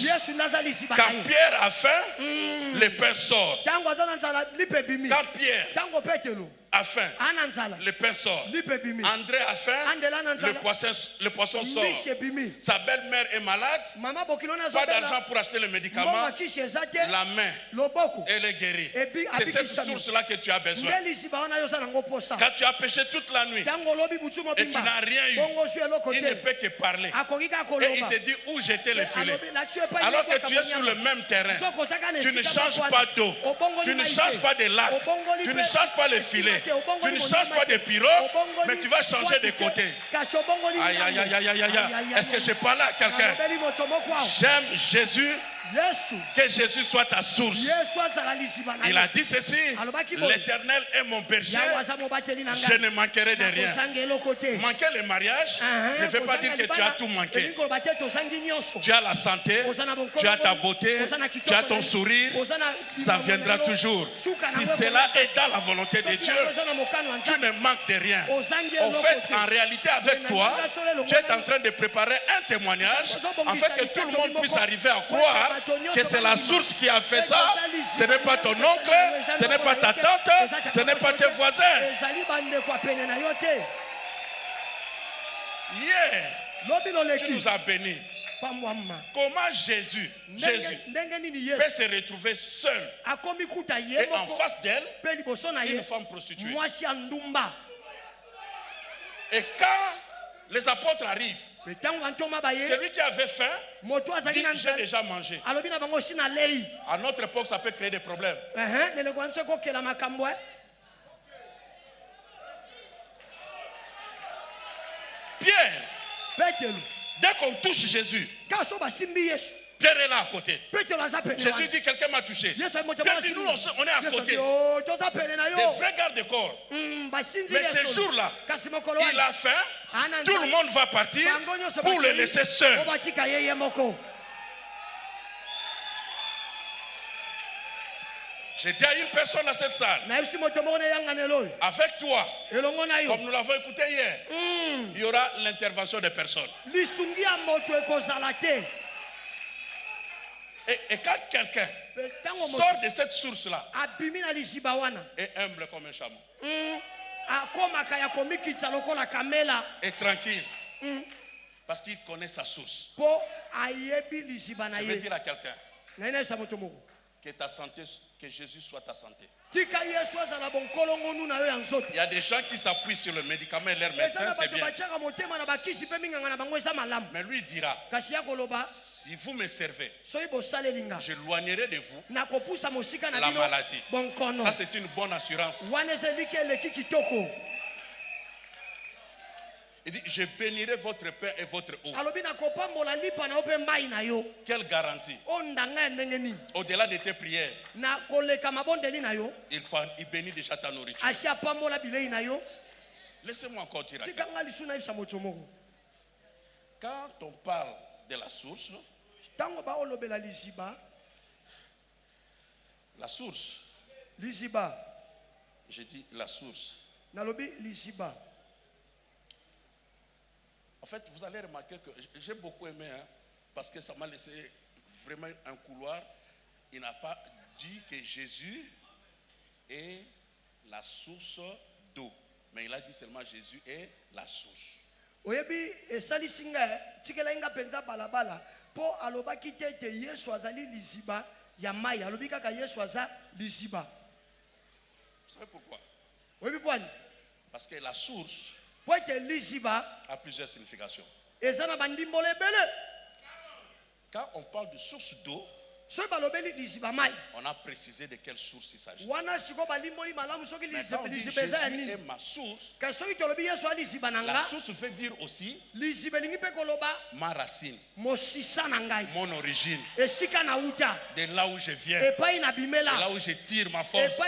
Quand Pierre a faim, le pain sort. Quand Pierre a faim, le pain sort. André a faim, le poisson sort. Sa belle-mère est malade, pas d'argent pour acheter le médicament. La main, elle est guérie. C'est cette source-là que tu as besoin. Quand tu as péché toute la nuit et tu n'as rien eu, il ne peut que parler. Et il te dit où jeter le filet. Alors que tu es sur le même terrain, tu ne changes pas d'eau, tu ne changes pas de lac, tu ne changes pas le filet. Tu ne changes pas de pirogue, mais tu vas changer de côté. Aïe, aïe, aïe, aïe, aïe, aïe. Est-ce que je parle à quelqu'un? J'aime Jésus. Que Jésus soit ta source. Il a dit ceci: l'Éternel est mon berger, je ne manquerai de rien. Manquer le mariage ne veut pas dire que tu as tout manqué. Tu as la santé, tu as ta beauté, tu as ton sourire, ça viendra toujours. Si cela est dans la volonté de Dieu, tu ne manques de rien. En fait, en réalité, avec toi, tu es en train de préparer un témoignage afin que tout le monde puisse arriver à croire que c'est la source qui a fait ça. Ce n'est pas ton oncle, ce n'est pas ta tante, ce n'est pas tes voisins. Hier, tu nous as bénis. Comment Jésus peut se retrouver seul et en face d'elle une femme prostituée? Et quand les apôtres arrivent, celui qui avait faim dit: j'ai déjà mangé. À notre époque, ça peut créer des problèmes. Pierre, dès qu'on touche Jésus, Pierre est là à côté. Jésus dit: quelqu'un m'a touché. Pierre dit: nous, on est à côté. Des vrais gardes-corps. Mais ce jour-là, il a faim. Tout le monde va partir pour le laisser seul. J'ai dit à une personne dans cette salle: avec toi, comme nous l'avons écouté hier, il y aura l'intervention des personnes. Et quand quelqu'un sort de cette source-là, est humble comme un chameau, et tranquille, parce qu'il connaît sa source. Je vais dire à quelqu'un que ta santé, que Jésus soit ta santé. Il y a des gens qui s'appuient sur le médicament et leur médecin, c'est bien. Mais lui dira: si vous me servez, j'éloignerai de vous la maladie. Ça, c'est une bonne assurance. Il dit: je bénirai votre pain et votre eau. Quelle garantie? Au-delà de tes prières, il bénit déjà ta nourriture. Laissez-moi encore dire à quelqu'un. Quand on parle de la source, je dis la source. En fait, vous allez remarquer que j'ai beaucoup aimé, parce que ça m'a laissé vraiment un couloir. Il n'a pas dit que Jésus est la source d'eau, mais il a dit seulement Jésus est la source. Vous savez pourquoi? Parce que la source a plusieurs significations. Quand on parle de source d'eau, on a précisé de quelle source il s'agit. Mais quand on dit Jésus est ma source, la source veut dire aussi ma racine, mon origine, de là où je viens, de là où je tire ma force.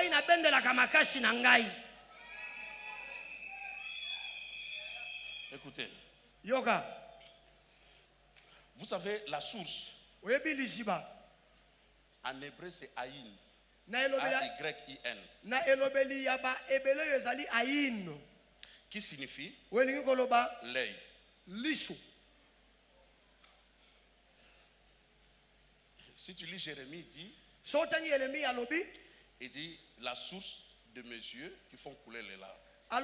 Écoutez, vous savez, la source, en hébreu, c'est Aïn. A-Y-I-N. Qui signifie l'œil. Si tu lis Jérémie, il dit la source de mes yeux qui font couler les larmes. En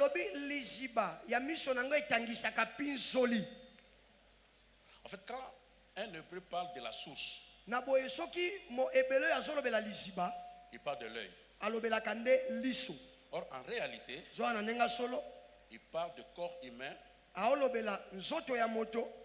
fait, quand un hébreu parle de la source, il parle de l'œil. Or, en réalité, il parle de corps humain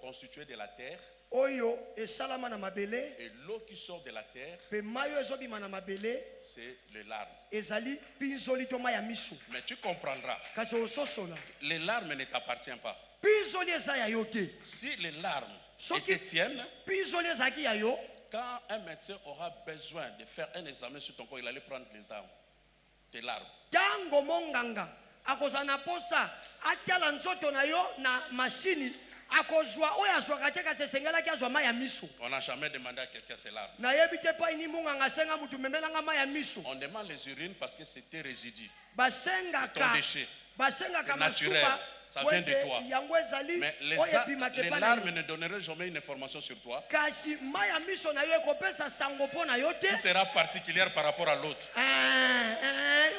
constitué de la terre oyo esalama na mabele Et l'eau qui sort de la terre, pe mayo ezobima na mabele c'est les larmes. ezali pinzoli to mai ya miso Mais tu comprendras, kasi ososola les larmes ne t'appartiennent pas. pinzoli eza ya yo te Si les larmes Soki- te tiennent, pinzoli ezalaki ya yo quand un médecin aura besoin de faire un examen sur ton corps, il allait prendre les larmes. Tes larmes. ntango monganga akozala na posa atala nzoto na yo na mashini akozwa oyo azwaka te kasi esengelaki azwa mai ya miso On n'a jamais demandé à quelqu'un ses larmes. nayebi te epai ni monganga asenga mutu memelanga mai ya miso On demande les urines parce que c'était résidu. basengaka Ton déchet. basengaka C'est naturel. masuba Ça vient de ete toi. yango ezali Mais oyo ebimaka les epai na larmes yo ne donneraient jamais une information sur toi kasi mai ya miso na yo ekopesa sango mpo na yo te qui sera particulière par rapport à l'autre.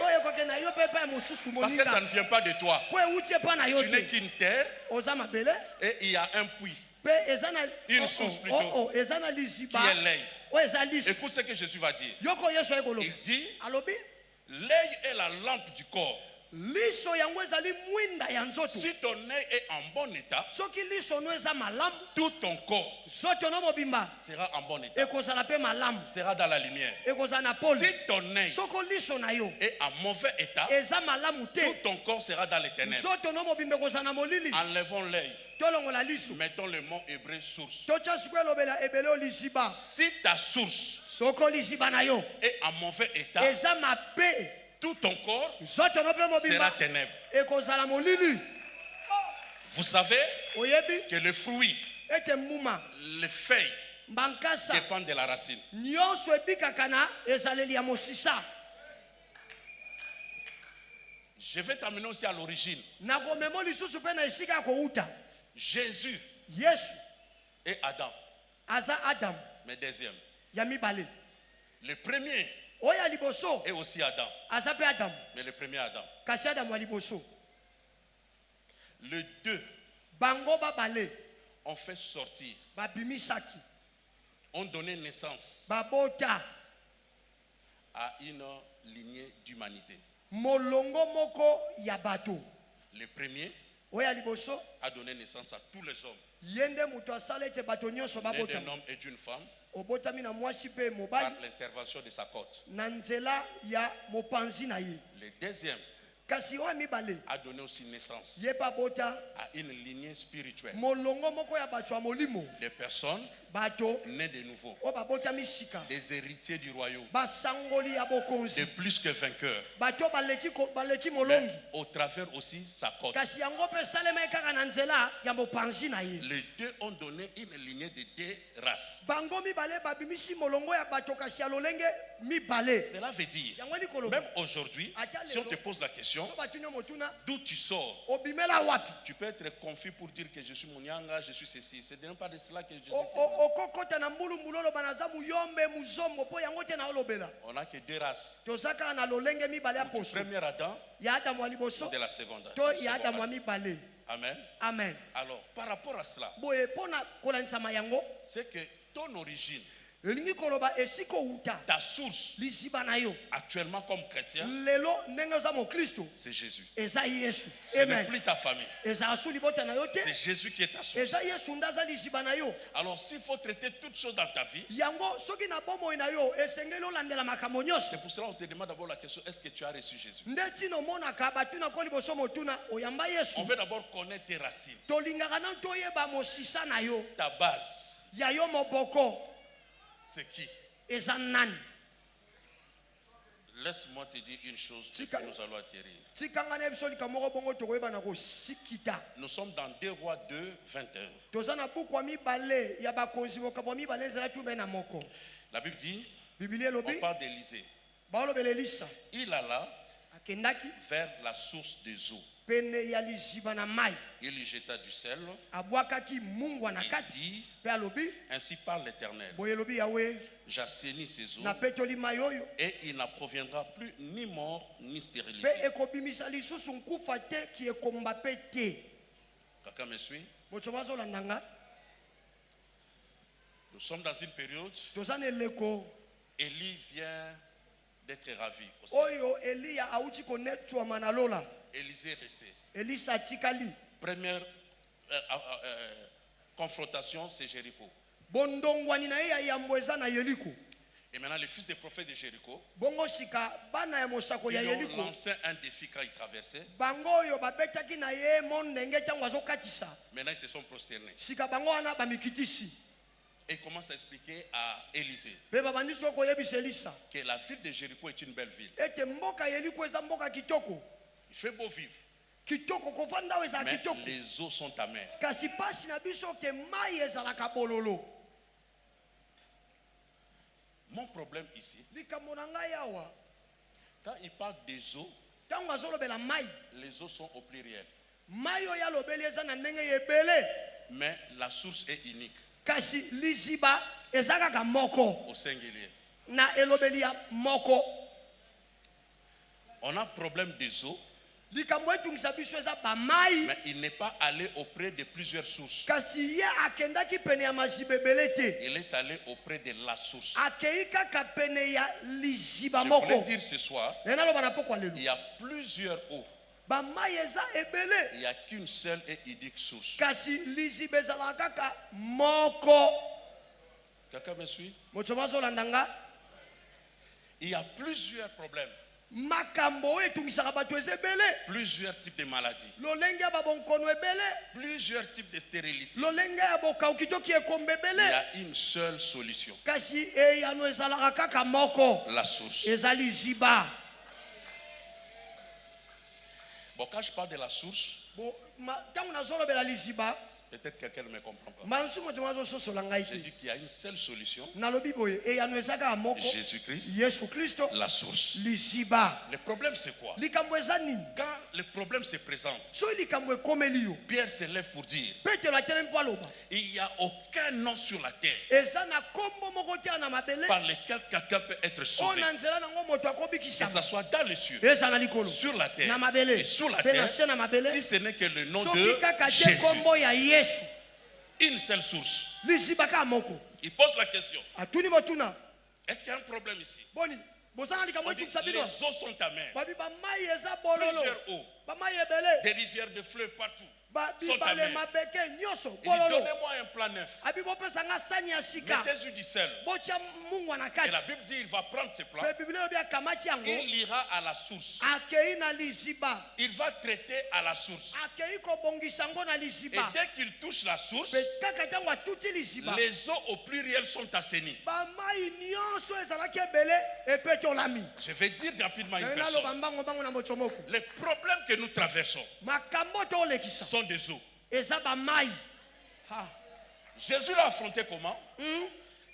oyo ekoke na yo mpe epai ya mosusu Parce que ça moninga ne vient pas de toi. po euti epai na yo Tu n'es te qu'une terre oza mabele et il y a un puits mpe eza na Une source plutôt. eza na qui liziba est l'œil. oyo eza liso Écoute ce que Jésus va dire. yoko yesu aye koloba Il dit, alobi l'œil est la lampe du corps. liso yango ezali mwinda ya nzoto Si ton œil est en bon état, soki liso no eza malamu tout ton corps nzoto no mobimba sera en bon état, ekozala mpe malamu sera dans la lumière. ekozala na pole Si ton œil soko liso na yo est en mauvais état, eza malamu tout te ton corps sera dans les ténèbres. nzoto no mobimba ekozala na molili Enlevons l'œil, tolongola liso mettons le mot hébreu source. totya sikoyo elobela ebele o liziba Si ta source soko liziba na yo est en mauvais état, eza mabe tout ton corps nzoto no mpe sera mobimba ténèbres. ekozala molili Vous savez oyebi que le fruit, ete mbuma les feuilles mbankasa dépendent de la racine. nyonso ebikaka na ezaleli ya mosisa Je vais t'amener aussi à l'origine. nakomema lisusu mpe na esika ya kouta Jésus yesu et Adam, aza adamu mais deuxième. ya mibale Le premier oyo ya liboso est aussi Adam, aza mpe adamu mais le premier Adam. kasi adamu ya liboso Le deux bango babale ont fait sortir, babimisaki ont donné naissance babota à une lignée d'humanité. molongo moko ya bato Le premier oyo ya liboso a donné naissance à tous les hommes, ye nde moto asala ete bato nyonso né d'un babotama homme et d'une femme, obotami na mwasi mpe par mobali l'intervention de sa côte. na nzela ya mopanzi na ye Le deuxième kasi oyo ya mibale a donné aussi naissance ye mpe abota à une lignée spirituelle. molongo moko ya bato ya molimo Des personnes bato nées de nouveau, oyo babotami sika des héritiers du royaume, basangoli ya de bokonzi plus que vainqueurs, bato baleki mais molongi au travers aussi sa côte. kasi yango mpe esalemaki kaka na nzela ya mopanzi na ye Les deux ont donné une lignée de deux races. bango mibale babimisi molongo ya bato kasi ya lolenge mibale Cela veut dire, yango likoloba même aujourd'hui, si on te pose la question, so batuni motuna d'où tu sors, obimela wapi tu peux être confus pour dire que je suis Mounianga, je suis ceci. Ce n'est pas de cela que je dis. okokota na mbulumbulu oloba naza muyombe muzombo mpo yango te na olobela On n'a que deux races. toza kaka na lolenge mibale ya Du poso premier Adam ya adamu ya ou liboso de la seconde. to ya adamu ya mibale Amen. amen Alors, par rapport à cela, boye mpo na kolanisama yango c'est que ton origine, elingi koloba esika outa ta source, liziba na yo actuellement comme chrétien, lelo ndenge oza mokristo c'est Jésus. eza yesu Ce n'est amen plus ta famille. ezala su libota na yo te C'est Jésus qui est ta source. eza yesu nde aza liziba na yo Alors, s'il faut traiter toutes choses dans ta vie, yango soki na bomoi na yo esengeli olandela makambo nyonso c'est pour cela qu'on te demande d'abord la question, est-ce que tu as reçu Jésus? nde ntina omonaka batuna ko liboso motuna oyamba yesu On veut d'abord connaître tes racines, tolingaka na toyeba mosisa na yo ta base. ya yo moboko C'est qui? eza nani Laisse-moi te dire une chose, et Tika- puis nous allons atterrir. tikanga na biso lika moko bongo tokoyeba na kosikita Nous sommes dans 2 Rois 2, 21. toza na buku ya mibale ya bakonzi mokambo ya mibale ezala tube na moko La Bible dit, biblia on elobi parle d'Élysée. baolobela elisa Il alla akendaki vers la source des eaux. pene ya liziba na mai Il y jeta du sel. abwakaki mungwa na Il kati dit, mpe alobi ainsi parle l'Éternel. boye elobi yawe J'assainis ces eaux napetoli mai oyo et il n'en proviendra plus ni mort ni mpe stérilité. ekobimisa lisusu nkufa te ki ekomba mpe te Quelqu'un me suit? moto bazolanda nga Nous sommes dans une période, toza na eleko Élie vient d'être ravi. au ciel. oyo eliya awuti konetwama na lola Élisée est resté. elisa atikali Première, confrontation, c'est Jéricho. bondongwani na ye ya yambo eza na Yeriko. Et maintenant, les fils des prophètes de Jéricho, Bongo sika bana ya mosakoli ya ils ont Yeriko. lancé un défi quand ils traversaient. Bango oyo babetaki na ye mondenge ntango azokatisa. Maintenant, ils se sont prosternés. Sika bango wana bamikitisi. Et ils commencent à expliquer à Élisée Pe babandi soko yebisa Elisa. que la ville de Jéricho est une belle ville. Ete mboka Yeriko eza mboka kitoko. Il fait beau vivre, Kitoko kovanda eza mais kitoko. les eaux sont amères. Kasi pasi na biso ke mai ezalaka bololo. Mon problème ici, Likambo na ngai awa. quand il parle des eaux, Ntango azolobela mai. les eaux sont au pluriel. Mai oyo alobeli eza na ndenge ebele. Mais la source est unique, Kasi liziba eza kaka moko. au singulier. Na elobeli ya moko. On a problème des eaux, Likambo etungisa biso eza ba mai. mais il n'est pas allé auprès de plusieurs sources. Kasi ye akendaki pene ya maziba ebele te. Il est allé auprès de la source. Akei kaka pene ya liziba Je voulais moko. dire ce soir, Naloba na pokwa lelo. il y a plusieurs eaux. Ba mai eza ebele. Il n'y a qu'une seule et unique source. Kasi liziba ezalaka kaka moko. Quelqu'un me suit? Moto bazolanda nga. Il y a plusieurs problèmes, Makambo oyo etungisaka bato eza ebele. plusieurs types de maladies, Lolenge ya babonkono ebele. plusieurs types de stérilité. Lolenge ya bokauki ekomba Il y ebele. a une seule solution, Kasi eyano ezalaka kaka moko. la source. Eza liziba. Bon, quand je parle de la source, Ntango nazolobela liziba. peut-être quelqu'un ne me comprend pas. Mansu moto mazososola ngai J'ai te. dit qu'il y a une seule solution, Nalobi boye eyano eza kaka moko. Jésus-Christ, Yesu Kristo. la source. Liziba. Le problème, c'est quoi? Likambo eza nini? Quand le problème se présente, Soki likambo ekomeli yo. Pierre se lève pour dire, Petelo atelemi mpo aloba. il n'y a aucun nom sur la terre Eza na kombo moko tia na mabele. par lequel quelqu'un peut être sauvé, Oyo na nzela nango moto que akobikisama. ce soit dans les cieux, Eza na likolo. sur la terre Na mabele. et sur la Pe na terre, se na mabele. si ce n'est que le nom Soki de kaka te Jésus. kombo ya Yesu. Une seule source. Liziba kaka moko. Il pose la question, Atuni motuna. est-ce qu'il y a un problème ici? Boni. Bozana likambo On dit, etukisa les bino. eaux sont amères. Babi ba mai eza bololo. Plusieurs eaux, Ba mai ebele. des rivières de fleuves partout. Ba sont bibale amères. mabeke nyonso Il dit, bololo. donnez-moi un plan neuf. Abi bopesa nga sani ya sika. Mettez-y du sel. Botia mungwa na Et kati. la Bible dit, il va prendre ce plan. Pe biblia obi akamati yango. Il ira à la source. Akei na liziba. Il va traiter à la source. Akei kobongisa ngo na Et liziba. dès qu'il touche la source, Pe kaka ntango atuti liziba. les eaux au pluriel sont assainies. Bamai nyonso ezalaki ebele epeti olami. Je vais dire rapidement une naloba personne. mbango mbango na moto moko. Les problèmes que nous traversons Makambo to olekisa. sont des eaux. Eza bamai. Ha. Jésus l'a affronté comment? Hmm?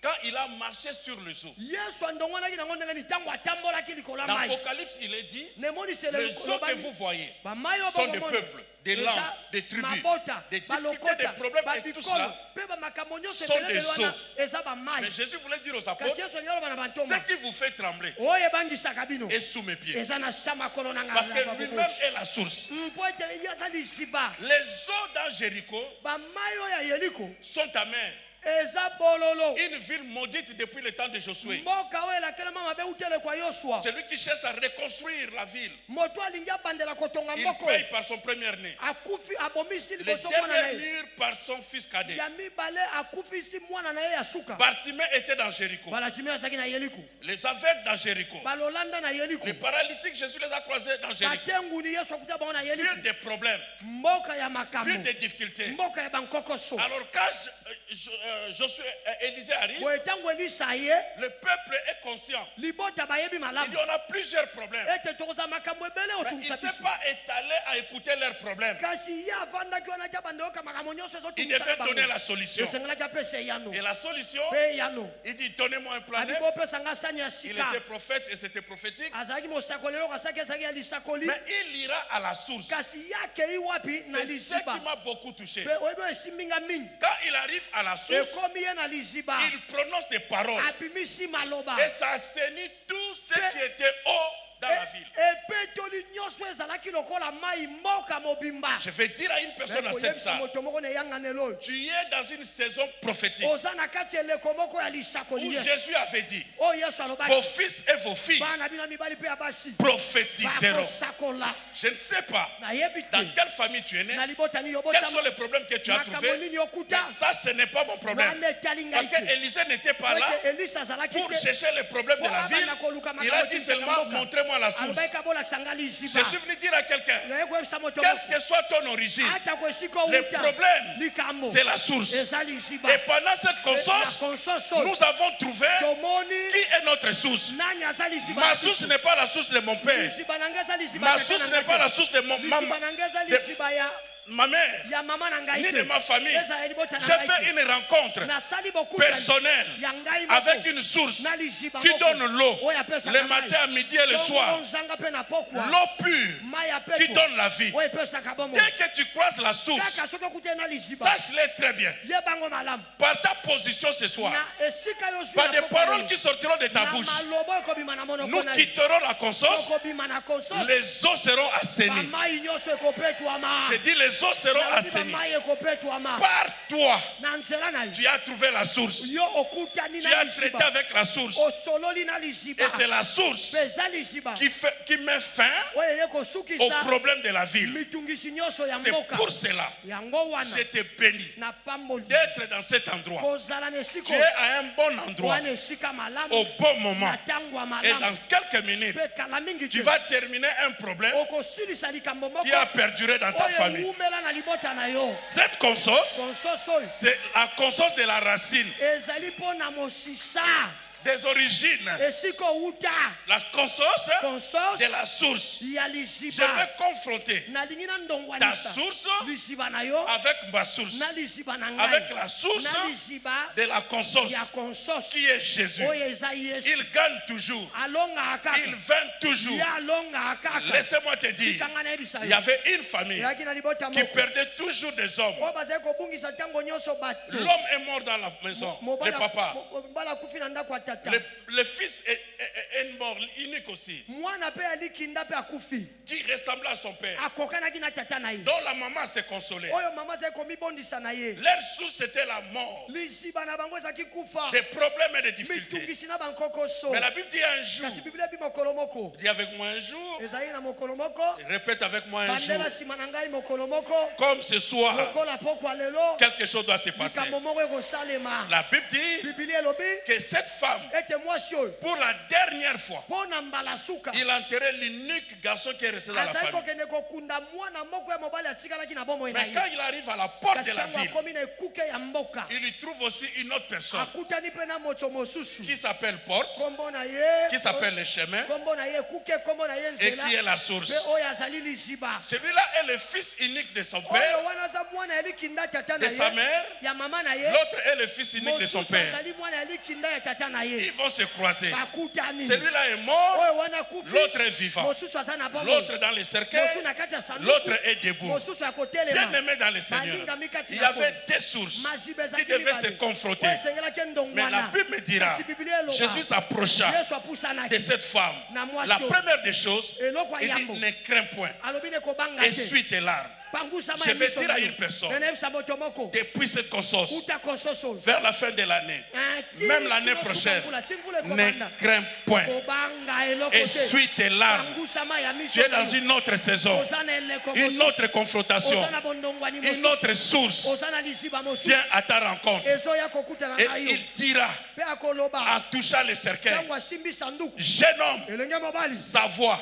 Quand il a marché sur les eaux. Yesu andongonaki nango ndenge ni ntango atambolaki likolo ya Dans mai. l'Apocalypse, il est dit, Nemonisele les eaux que vous voyez bamai oyo sont des bokomona. peuples, des Eza langues, des tribus, mabota, des difficultés, balokota, des problèmes et tout babikolo, cela. pe bamakambo nyonso sont ebele des wana eaux. eza bamai. Mais Jésus voulait dire aux Kasi apôtres, Yesu anyoloba na bantoma. ce qui vous fait trembler Oyo ebangisaka bino. est sous mes pieds. Eza na sa makolo na Parce ngai que lui-même est la source. mpo ete eza liziba. Les eaux dans Jéricho Bamai oyo ya Yeriko sont amères. eza bololo. Une ville maudite depuis le temps de Josué. Mboka oyo elakelema mabe utele kwa Yosua. Celui qui cherche à reconstruire la ville, Moto alingi abandela kotonga il mboko. paye par son premier-né. Akufi abomisi Le liboso mwana na dernier ye. mur par son fils cadet. Ya mibale akufisi mwana na ye ya suka. Bartimée était dans Jéricho. Balatimi azalaki na Yeriko. Les aveugles dans Jéricho. Balolanda na Yeriko. Les paralytiques, Jésus les a croisés dans Jéricho. Katenguni Yesu akutia bango na Yeriko. Ville des problèmes, Mboka ya makambo. ville des difficultés. Mboka ya bankokoso. Alors quand Élisée arrive, Boye tango Elisa ye, le peuple est conscient. libota bayebi Il malamu. dit on a plusieurs problèmes. Ete tokoza makambo ebele Mais il otungisa ne s'est biso. pas étalé à écouter leurs problèmes. Kasi ye avandaki wana tia bandeoka makambo nyonso Il ezotungisa devait donner la bango. solution. Esengelaki apesa eyano. Et la solution, Pe eyano. il dit donnez-moi un plan Abi neuf. bopesa nga sani ya Il sika. était prophète et c'était prophétique. Azalaki mosakoli oyo asaki ezalaki ya lisakoli. Mais il ira à la source. Kasi ye akei wapi na C'est ce liziba. qui m'a beaucoup touché. Pe oyebi oyo esimbi nga mingi. Quand il arrive à la source, Ekomi ye na liziba. il prononce des paroles. Abimisi maloba. Et ça assainit tout ce qui était haut dans la ville. Je vais dire à une personne dans cette salle, tu es dans une saison prophétique où Jésus avait dit, vos fils et vos filles prophétiseront. Je ne sais pas dans quelle famille tu es né, quels sont les problèmes que tu as trouvés, mais ça ce n'est pas mon problème. Parce qu'Élisée n'était pas là pour chercher les problèmes de la ville. Il a dit seulement, montrez-moi la source. Je suis venu dire à quelqu'un, quelle que soit ton origine, le problème, c'est la source. Et pendant cette conscience, nous avons trouvé qui est notre source. Ma source n'est pas la source de mon père. Ma source n'est pas la source de ma mère, ni de ma famille. J'ai fait une rencontre personnelle avec une source qui donne l'eau le matin, à midi et le soir. L'eau pure qui donne la vie. Dès que tu croises la source, sache-le très bien. Par ta position ce soir, par des paroles qui sortiront de ta bouche, nous quitterons la conscience. Les eaux seront assainies. C'est dit les eaux seront assainies. Par toi, tu as trouvé la source. Tu as traité avec la source. Et c'est la source qui met fin au problème de la ville. C'est pour cela je te bénis d'être dans cet endroit. Tu es à un bon endroit, au bon moment. Et dans quelques minutes, tu vas terminer un problème qui a perduré dans ta famille. Cette conscience, c'est la conscience de la racine, des origines, la conscience de la source. Je vais confronter ta source avec ma source, avec la source de la conscience qui est Jésus. Il gagne toujours, il vainc toujours. Laissez-moi te dire, il y avait une famille qui perdait toujours des hommes. L'homme est mort dans la maison, le papa. Le fils est mort, unique aussi, qui ressemblait à son père, dont la maman s'est consolée. Leur source c'était la mort, des problèmes et des difficultés. Mais la Bible dit un jour, dis avec moi un jour, répète avec moi un jour, comme ce soir, quelque chose doit se passer. La Bible dit que cette femme, pour la dernière fois, il a enterré l'unique garçon qui est resté dans la famille. Mais quand il arrive à la porte de la ville, il y trouve aussi une autre personne qui s'appelle porte, qui s'appelle le chemin et qui est la source. Celui-là est le fils unique de son père, de sa mère. L'autre est le fils unique de son père. Ils vont se croiser. Celui-là est mort, l'autre est vivant. L'autre dans le cercueil, l'autre est debout. Bien aimé dans le Seigneur, il y avait des sources qui devaient se confronter. Mais la Bible me dira, Jésus s'approcha de cette femme. La première des choses, il dit, ne crains point, essuie tes larmes. Je vais dire à une personne, depuis cette conscience, vers la fin de l'année, même l'année prochaine, ne crains point, essuie tes larmes. Tu es dans une autre saison, une autre confrontation, une autre source. Viens à ta rencontre. Et il dira, en touchant le cercueil, jeune homme, sa voix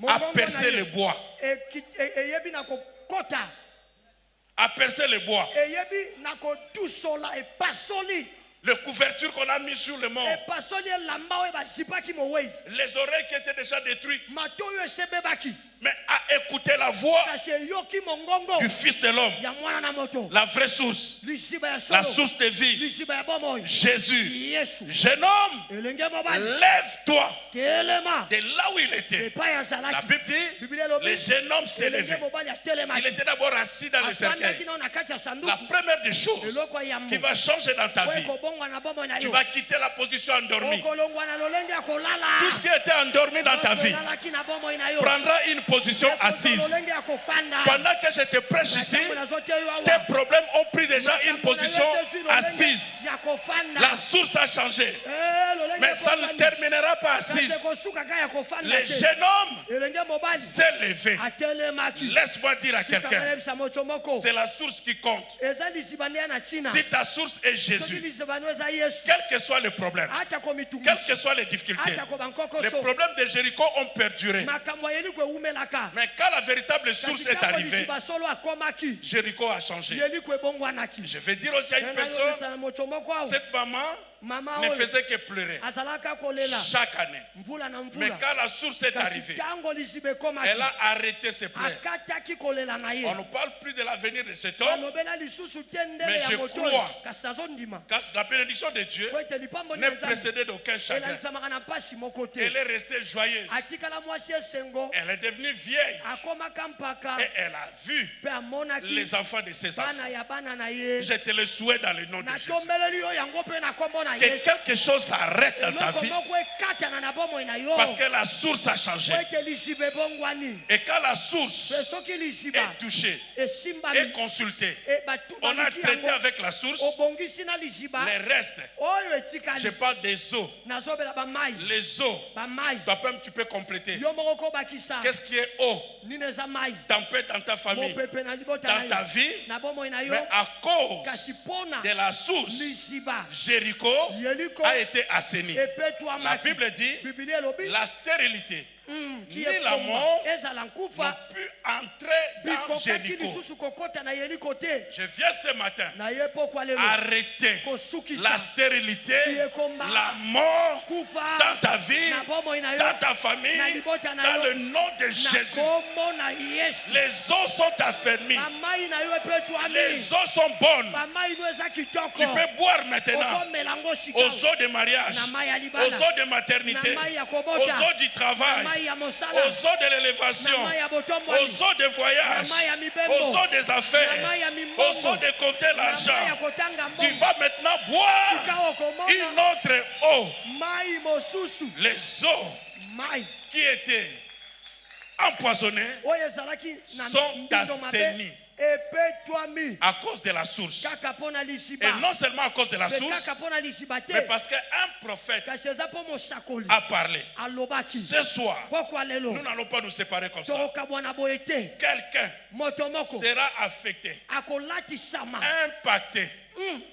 a percé le bois. A percé le bois. Les couvertures qu'on a mis sur le mort, les oreilles qui étaient déjà détruites, mais à écouter la voix kasi eyoki mongongo du Fils de l'homme, ya mwana na moto, la vraie source, lisiba ya la solo, source de vie, lisiba ya bomoi, Jésus. Yesu. Jeune homme, Elenge mobali lève-toi telema de là où il était. epai La azalaki. Bible dit, Biblia elobi le jeune homme s'est elenge levé. mobali Il atelemaki, était d'abord assis dans le cercueil. afandaki nao na kati ya La sanduku première des choses eloko ya qui mo va changer dans ta oyo vie, kobongwa na bomoi na tu yo, vas quitter la position endormie. okolongwa na lolenge ya kolala, Tout ce qui était endormi dans ta vie olalaki na bomoi na yo, prendra une position assise. lolenge ya kofanda. Pendant que je te prêche ici, tes problèmes ont pris déjà une position assise. ya kofanda. La source a changé. lolenge Mais ya ça ne kofanda. terminera pas Kasi assise. kosuka kaka ya kofanda Le te. jeune homme elenge mobali s'est levé. atelemaki. Laisse-moi dire à quelqu'un, Sikamalebisa moto moko. c'est la source qui compte. eza lisiba nde ya na ntina. Si ta source est soki Jésus, lisiba no eza yesu, quel que soit le problème, ata quelles komitungisi, que soient les difficultés, ata ko bankoko les so, problèmes de Jéricho ont perduré. makambo yeli kwe umelaka. Mais quand la véritable source Kasi est tango arrivée, lisiba solo akomaki, Jéricho a changé. yeli kwe bongwanaki. Je vais dire aussi à une Nena personne, yobisa na moto moko awo, cette maman mama ne oyo faisait que pleurer azalaka kolela chaque année. mvula na Mais mvula. quand la source est Kasi arrivée, tango lisiba ekomaki, elle a arrêté ses pleurs. akataki kolela na ye. On ne parle plus de l'avenir de cet homme, alobela lisusu te ndele Mais ya je moto crois oyo. Kasi nazondima car la bénédiction de Dieu po ete lipambo n'est na nzambe précédée d'aucun chagrin. elandisamaka na mpasi moko te. Elle est restée joyeuse. atikala mwasi esengo, Elle est devenue vieille akomaka mpaka et elle a vu mpe amonaki les enfants de ses enfants. bana ya bana na ye. Je te le souhaite dans le nom de Jésus. natombeleli yo yango mpe na kombo na Que yesu. quelque chose s'arrête dans ta eloko vie moko ekatana na bomoi na yo parce que la source a changé. po ete lisiba ebongwani. Et quand la source mpe soki lisiba est touchée et esimbami consultée, on a bamiki traité yango avec la source obongisi na lisiba les restes. oyo Je etikali. parle des eaux. nazobela bamai Les eaux, bamai toi-même tu peux compléter. yo moko kobakisa Qu'est-ce qui est eau? nini eza mai, Tempête dans ta famille, mopepe na libota dans ta na yo vie, na bomoi na yo. mais à cause kasi mpona de la source, lisiba Jéricho yeliko a été assaini. La epetwamaki. Bible dit biblia elobi la stérilité ki ni la ekomba mort ezala n'a nkufa pu entrer dans bikokaki Jéricho. lisusu kokota na yeliko te. Je viens ce matin na ye pokwa lelo arrêter la kosukisa stérilité, Yekomba. la mort kufa dans ta vie, na bomoi na yo dans ta famille, na libota na dans yo le nom de na Jésus. kombo na yesu. Les eaux sont affermies, bamai na yo epetwami, les eaux sont bonnes. bamai no eza kitoko. Tu peux boire maintenant okomelango aux sika eaux de mariage, na mai ya aux libala, eaux de maternité, na mai ya aux kobota, eaux du na travail, mai ya aux mosala, eaux de l'élévation, na mai ya aux botombwani, eaux de voyage, na mai ya mibembo, aux eaux des affaires, na mai ya aux mimbongo, eaux de compter na mai ya l'argent. kotanga Tu mbongo. vas maintenant boire sika une okomona autre eau. mai mosusu, Les eaux mai qui étaient empoisonnées oyo ezalaki na sont mbindo mabe assainis epetwami à cause de la source. kaka mpo na Et lisiba, non seulement à cause de la mpe source, kaka mpo na lisiba mais te, parce qu'un prophète kasi eza mpo mosakoli a parlé. alobaki Ce soir, pokwa lelo nous n'allons pas nous séparer comme ça. tokokabwana boye te. Quelqu'un moto moko sera affecté, akolatisama impacté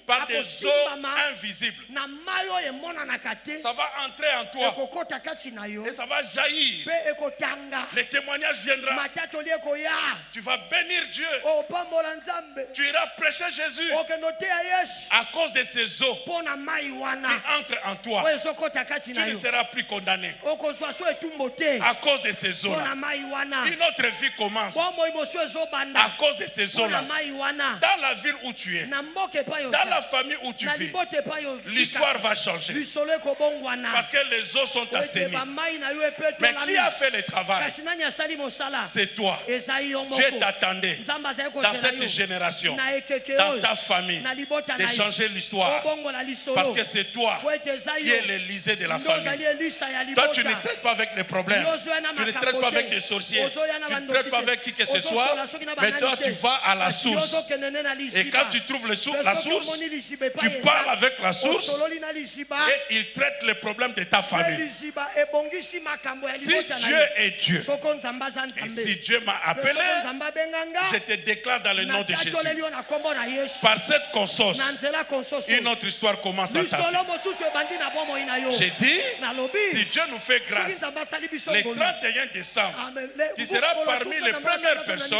par des eaux akosimbama invisibles. na mai oyo emonanaka te, Ça va entrer en toi ekokota kati na yo et ça va jaillir. mpe ekotanga, Le témoignage viendra. matatoli ekoya, Tu vas bénir Dieu. opambola nzambe, Tu iras prêcher Jésus okende oteya yesu à cause de ces eaux mpo na mai wana qui entrent en toi. oyo ezokota kati Tu na ne yo, seras plus condamné okozwa so etumbo te à cause de ces mpo na eaux-là. mai wana, Une autre vie commence bomoi mosu à ezobanda cause de ces mpo na eaux-là. mai wana, Dans la ville où tu es, na mboka epai dans la oza, famille où tu na vis, libota epai l'histoire ofika, va changer. lisolo ekobongwana Parce que les eaux sont ete assainies. bamai na yo Mais epetolami, qui a fait le travail? kasi nani asali mosala? C'est toi. ezali yo Dieu moko. t'attendait nzambe azali dans kozela cette yo génération, na ekeke dans oyo, ta famille, na libota de na yo changer l'histoire. obongola lisolo Parce que c'est toi po ete eza qui yo es l'Élysée de la nde ozali famille. elisa ya Toi, tu ne libota. traites pas avec les problèmes. Yo ozoya na Tu ne makambo traites pas te. avec des sorciers. Ozoya na Tu ne bandoki traites pas te. avec qui que ce Ozosola soit. soki na Mais banani toi, te. tu vas à la Kasi yo source. ozokende nde na Et lisiba. quand tu trouves Pe la soki source, omoni lisiba epai tu eza, parles avec la source osololi na lisiba, et il traite les problèmes de ta pe famille. lisiba ebongisi makambo ya Si libota na Dieu yo. est Dieu, Soko nzambe aza et nzambe, si Dieu m'a pe appelé, soko nzambe abenganga, je te déclare dans le nom de Jésus. natatoleli yo na kombo na yesu, Par cette conscience, na nzela konsoso une autre histoire commence dans ta lisolo vie. mosusu ebandi na bomoi na yo. J'ai dit, nalobi si Dieu nous fait soki grâce, nzambe asali biso le ngolu, 31 décembre, amen, tu seras parmi les premières personnes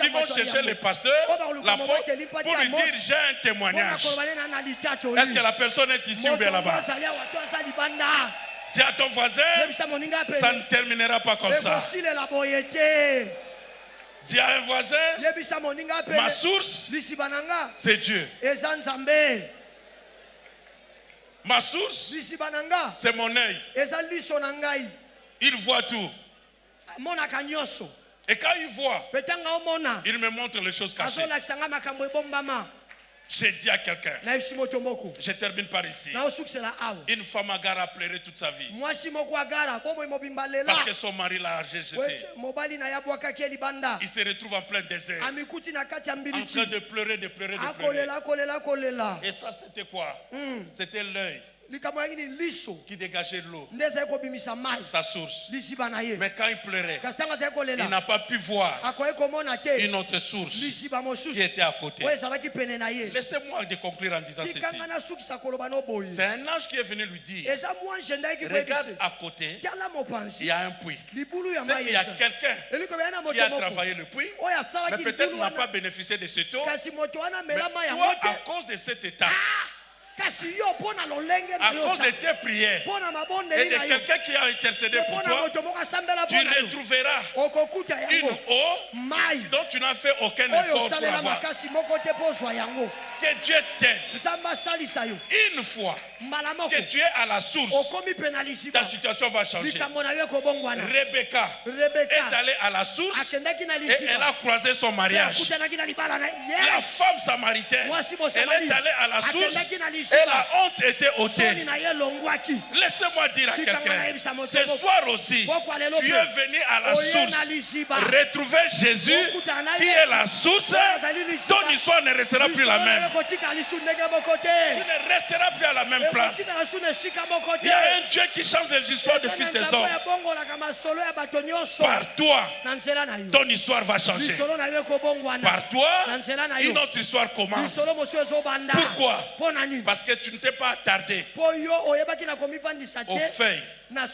qui vont chercher le pasteur, l'apôtre, pour lui dire j'ai un témoignage. Est-ce que la personne est ici ou bien là-bas? Dis à ton voisin, yebisa moninga ça apene ne terminera pas comme ça. ekosilela boye te. Dis à un voisin, Yebisa moninga ma apene source, lisiba na nga c'est Dieu. eza nzambe. Ma source, Lisiba na nga c'est mon œil. eza liso na ngai. Il voit tout. Amonaka nyonso. Et quand il voit, Mpe ntango omona il me montre les choses cachées. azolakisa nga makambo ebombama. J'ai dit à quelqu'un, Nayebisi moto moko je termine par ici. naosukisela awa Une femme à gare a pleuré toute sa vie. mwasi moko agara bomoi mobimba lela Parce que son mari l'a rejeté. Wete, mobali na yabwakaki ye libanda Il se retrouve en plein désert. amikuti na kati ya En train mbiliki de pleurer, de pleurer, de pleurer. akolela akolela akolela. Et ça, c'était quoi? C'était l'œil Likambo yaki ni liso qui dégageait l'eau. nde ezali kobimisa mai Sa source. lisiba na ye. Mais quand il pleurait, Kasi ntango azali il kolela n'a pas pu voir akoki komona te une autre source lisiba qui mosusu était à côté. oyo ezalaki pene na ye. Laissez-moi de conclure en disant ceci. tikanga nasukisa koloba no boye C'est un ange qui est venu lui dire, eza mwange ndayaki regarde koyebise à côté, tala il mopanzi y a un puits. libulu ya C'est mai qu'il y a eza quelqu'un eliko beyana qui a moto moko travaillé le puits, oyo mais asalaki peut-être libulu n'a pas wana bénéficié de cette eau. kasi moto wana Mais amela mai yango toi, à te. cause de cet état, Kasi yo mpo na lolenge na à yo cause de tes prières mpo na et mabondeli de na yo quelqu'un qui a intercédé pour mpo na toi, moto moko asambela tu mpo na yo retrouveras okokuta une yango eau mai dont tu n'as fait aucun oyo effort pour osalela avoir. makasi moko te mpo ozwa yango. Que Dieu t'aide. Nzambe asalisa yo Une fois mbala moko que tu es à la source, okomi mpe na lisiba ta situation va changer. likambo na yo ekobongwana. Rebecca est Rebeka allée à la source akendaki na et elle lisiba a croisé son mpe mariage. akutanaki na libala na La yes femme samaritaine, mwasi elle mosamali est allée à la source akendaki na et lisiba la honte était soni ôtée. na ye elongwaki. Laissez-moi dire à quelqu'un, ce soir aussi, tu es venu à la oye na source. lisiba Retrouver Jésus qui est la source, ton histoire ne restera plus la même. ekotika lisu ndenge moko Tu te ne resteras plus à la même place. ekotika lisu na esika moko Il te. y a un Dieu qui change les histoires des fils des hommes. ebongolaka masolo ya bato nyonso Par toi, na nzela na yo. ton histoire va changer. lisolo na yo ekobongwana Par toi, na nzela na yo. une autre histoire commence. lisolo mosusu ezobanda. Pourquoi? mpo na nini? Parce que tu ne t'es pas attardé mpo yo oyebaki na komivandisa aux te feuilles, na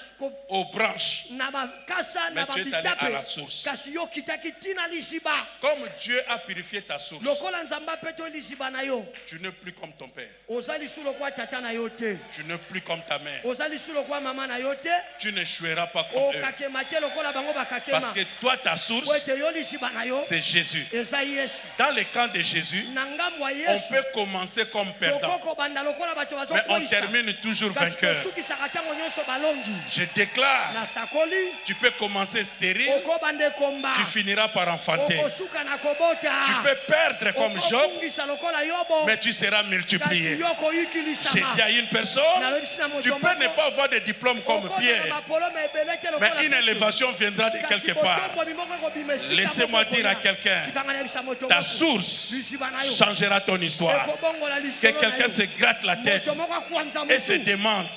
aux branches. na bakasa na Mais tu es allé à la babitape source. kasi yo okitaki ntina lisiba Comme Dieu a purifié ta source, lokola nzambe apeti lisiba na yo tu n'es plus comme ton père. oza lisu lokwa tata na yo te Tu n'es plus comme ta mère. oza lisu lokwa mama na yo te Tu n'échoueras pas comme eux. okakema te lokola bango Parce bakakema que toi, ta source, po ete yo lisiba na yo c'est Jésus. eza yesu Dans le camp de Jésus, na ngambo ya on yesu peut commencer comme perdant, tokokobanda lokola bato mais on bazokwisa termine toujours kasi vainqueur. tosukisaka ntango nyonso balongi Je déclare, nasakoli tu peux commencer stérile, okobanda ekomba tu finiras par enfanter. okosuka na kobota Tu peux perdre comme Job, okobungisa lokola yobo mais tu seras kasi multiplié. yo J'ai koyikilisama dit à une personne, nalobisi na tu moto peux ne moko pas avoir de diplôme comme okozala Pierre, mapolome ebele te mais lokola une Petro. élévation viendra de Kasi quelque part. botombomi moko ekobima esika Laissez-moi moko dire à koya. quelqu'un, Tikanga nayebisa moto ta moko. source lisiba na yo changera ton histoire. ekobongola Que lisolo na quelqu'un yo. se gratte la tête moto moko akwanza et se motu demande,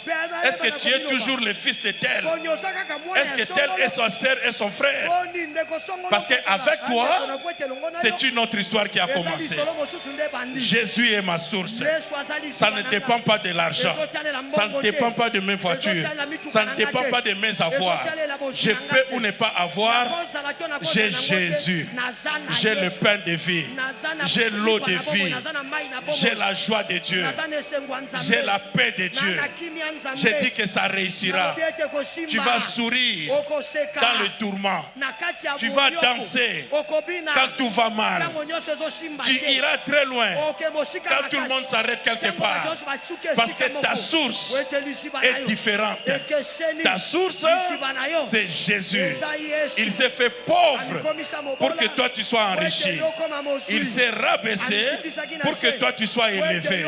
est-ce que tu es toujours le fils de tel? boni oza kaka mwana Est-ce ya que tel est songolo sa sœur et son frère? boni ndeko songolo Parce que kaka avec na- toi, ndeko na kwete elongo na yo. C'est une autre histoire qui a eza commencé. lisolo mosusu nde bandi Jésus est ma source. yesu aza Ça lisiba ne na dépend nga. pas de l'argent. Ezotalela Ça mbongo ne dépend te. pas de mes voitures. Ça ne dépend pas de mes avoirs. Je peux ou ne pas avoir. Nakozala to nakozala J'ai nango te. Jésus. Naza na J'ai le Yesu. pain de vie. Naza na J'ai l'eau de lipa na bomoi, vie. naza na mai na bomoi. J'ai la joie de Dieu. Naza na esengo ya Nzambe. J'ai la paix de Dieu. Na na kimia Nzambe. J'ai dit que ça réussira. Nalobi ete kosimba. Tu vas sourire Okoseka. dans le tourment. Na kati ya Tu vas boyoko. danser Okobina. quand tout va mal. Ntango nyonso ezosimba Tu te. iras très loin Okema osika quand makasi. tout le monde s'arrête quelque Ntango bato part. nyonso batsuki Parce esika que ta moko. source Po ete lisiba na est yo. différente. Ekeseni. Ta source, Lisiba na yo. c'est Jésus. Eza Yesu. Il s'est fait pauvre Amikomisa mobola. pour que toi tu sois Po ete enrichi. yo koma mosui. Il s'est rabaissé pour que toi tu sois élevé.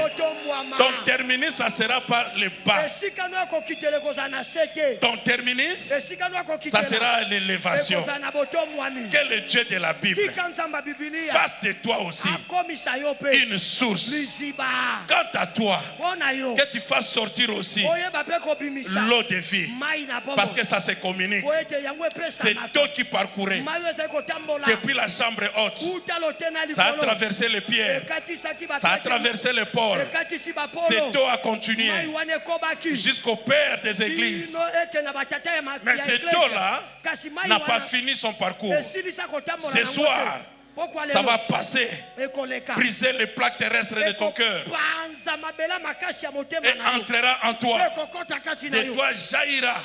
Ton terminus, ça sera par le bas. esika no akokitele kozala na se te Ton terminus, esika no ça akokitela sera l'élévation. ekozala na botomwami Que le Dieu de la Bible tika nzambe ya bibilia fasse de toi aussi akomisa yo mpe une source. liziba Quant à toi, mpo na yo que tu fasses sortir aussi oyeba mpe kobimisa l'eau de vie. mai na Parce pombo que ça se communique. po ete yango C'est epesamaka toi qui parcourais mai oyo ezali kotambola depuis la chambre haute. kuta lotena Ça a likolo traversé les pierres. ekatisaki Ça a traversé les ports. ekatisi Cette bapolo eau a continué mai wana ekobaki jusqu'au Père des églises. bino eke na batata ya Mais cette eau-là kasi mai n'a pas wana fini son parcours. esilisa kotambola Ce nango soir, te. Ça va passer. ekoleka Briser les plaques terrestres de ton cœur. ekopanza mabela makasi ya motema Et na yo entrera en toi. ekokota kati na De yo toi jaillira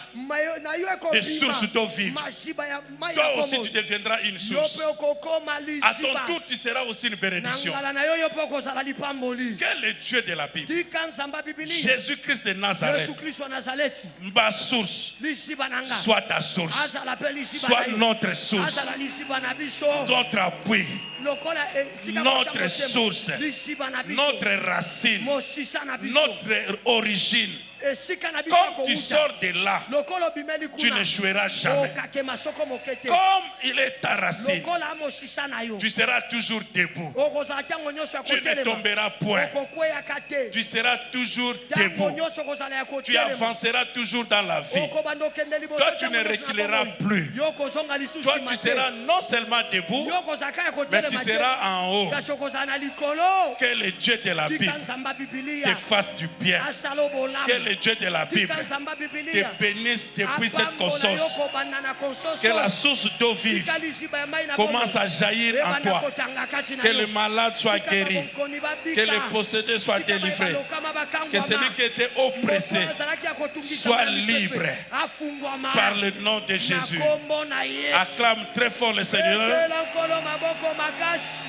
na yo des sources d'eau vive. masiba ya mai Toi ya aussi bomoi tu deviendras une yo source. mpe okokoma À ton lisiba tour, tu seras aussi une na bénédiction. ngala na yo yo mpe okozala lipamboli Quel est Dieu de la Bible? tika nzambe ya bibilia Jésus-Christ de Nazareth. yesu kristo wa nazareti Ma source, lisiba na nga soit ta source, azala mpe lisiba soit na yo notre source, azala lisiba na biso notre appui, lokola esika notre kotya motema. source, lisiba na biso notre racine, mosisa na biso notre origine. esika na biso Comme tu kouta sors de là, lokola obimeli tu kuna n'échoueras jamais. okakema soko moke te Comme il est ta racine, lokola mosisa na yo tu seras toujours debout. okozala ntango nyonso ya Tu ne kotelema tomberas point. okokweyaka te Tu seras toujours ntango debout. nyonso okozala ya Tu kotelema avanceras toujours dans la vie. okobanda okende liboso Toi, tu ntango ne nyonso na reculeras bomoi. plus. yo okozonga lisusu Toi, nsima tu te seras non seulement debout, yo okozalaka ya mais tu kotelema te seras en haut. kasi okozala na likolo Que le Dieu de la tika Bible nzambe ya te bibilia fasse du bien. asala Que obolamu le Dieu de la Bible tika nzambe ya te bibilia bénisse depuis cette apambola yo conscience. kobanda na konsoso Que la source d'eau vive tika lisiba ya mai na commence à jaillir en ebanda toi. kotanga kati na Que yo le malade soit Tika guéri. bakokoni babika. Que les possédés soient Tika délivrés. balokama bakangwama. Que celui qui était oppressé Moto azalaki ya kotungisa soit na mipepe. libre afungwama par le nom de Jésus. na kombo na Yesu. Acclame très fort le Seigneur. Epela nkolo maboko makasi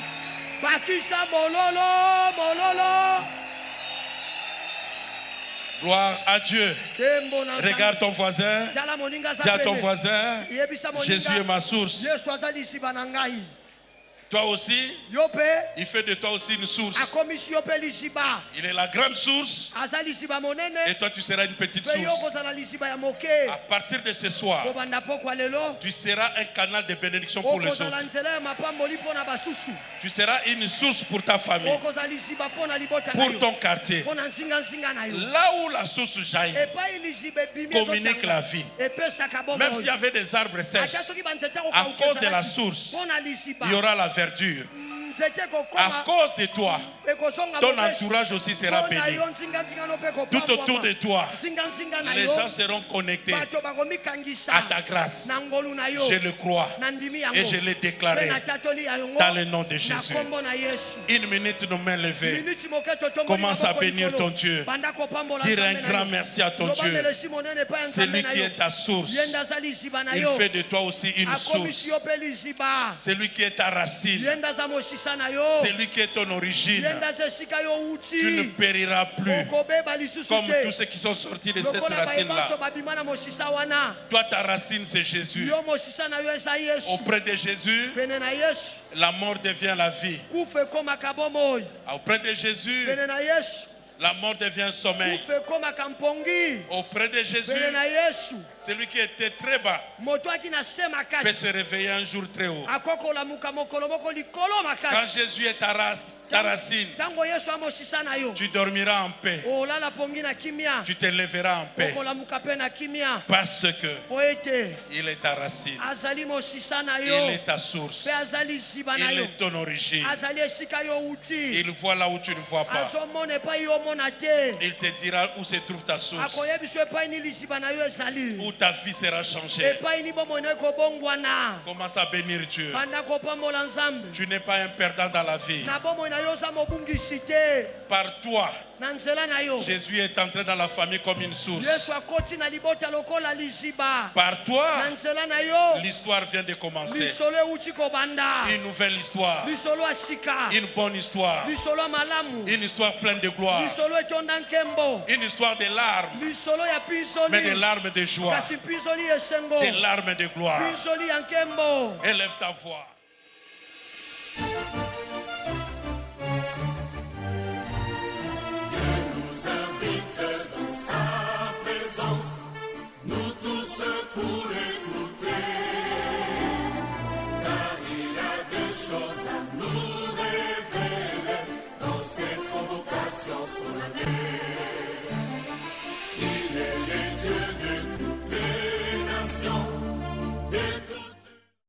bakisa mololo Gloire à Dieu. Kembo na nzambe. Regarde ton voisin. Tala moninga aza Dis à ton pene. voisin, Yebisa moninga, Jésus est ma source. Yesu aza lisiba na ngai Toi aussi, yo mpe il fait de toi aussi une source. akomisi yo mpe lisiba Il est la grande source aza lisiba et monene toi tu seras une petite mpe yo source. kozala lisiba ya moke À partir de ce soir, kobanda pokwa lelo tu seras un canal de bénédiction pour les okozala autres. nzela ya mapamboli mpo na basusu Tu seras une source pour ta famille, okozala lisiba mpo na libota na pour yo ton quartier. mpo na nsingansinga na yo Là où la source jaillit, epai lisiba ebimi communique la vie. epesaka Même s'il y bomoi avait des arbres sèches, ata soki banzete à cause de la akokauki source, mpo na lisiba il y aura la verdure. nzete À kokoma cause de toi, ekozonga ton mopesi. entourage aussi sera Mpo na béni. yo nsingansinga no mpe Tout autour de toi, nsingansinga na les yo gens seront connectés bato bakomikangisa à ta grâce. na ngolu na yo Je le crois na ndimi yango et je l'ai déclaré mpe natatoli yango dans le nom de na Jésus. kombo na yesu Une minute, nos mains levées. miniti moke totomboli Commence à maboko bénir likolo. ton Dieu. banda kopambola Dire un nzambe na grand yo. merci à ton Loba Dieu. melesi monene epai ya C'est nzambe lui na qui yo est ta source. ye nde aza lisiba na Il yo fait de toi aussi une akomisi source. yo mpe lisiba C'est lui qui est ta racine. ye nde aza mosisa na yo C'est lui qui est ton origine. ye nde aza esika yo Tu ne uti périras plus okobeba lisusu comme tous te ceux qui sont sortis de cette lokola racine-là. bayebanso babima na mosisa wana Toi, ta racine, c'est Jésus. yo mosisa na yo eza yesu Auprès de Jésus, pene na yesu la mort devient la vie. kufa ekomaka bomoi Auprès de Jésus, pene na yesu la mort devient sommeil. kufa ekomaka mpongi Auprès de Jésus, pene na yesu celui qui était très bas moto aki na se peut makasi se réveiller un jour très haut. akokolamuka mokolo moko likolo Quand makasi Jésus est ta racine, ntango yesu amosisa na yo tu dormiras en paix. olala pongi na kimia Tu te lèveras en paix okolamuka mpe na kimia parce que po ete il est ta racine. azali mosisa na Il yo est ta source. mpe azali lisiba na Il yo est ton origine. azali esika yo uti Il voit là où tu ne vois pas. azomona epai yo omona te Il te dira où se trouve ta source. akoyebiso epai ni lisiba na yo ezali Où ta vie sera changée. epai ni bomoi na ekobongwana Commence à bénir Dieu. banda kopambola nzambe Tu n'es pas un perdant dans la vie. na bomoi na yo oza mobungisi te Par toi, na nzela na yo Jésus est entré dans la famille comme une source. yesu akoti na libota lokola lisiba Par toi, na nzela na yo l'histoire vient de commencer. lisolo euti kobanda Une nouvelle histoire. lisolo ya sika Une bonne histoire. lisolo ya malamu Une histoire pleine de gloire. lisolo etonda nkembo Une histoire de larmes, lisolo ya mais des mpinzoli larmes de joie. kasi mpinzoli esengo Des larmes de gloire. mpinzoli ya nkembo Élève ta voix. Nous invite dans sa présence, nous tous pour écouter, car il y a des choses à nous révéler dans cette convocation solennelle.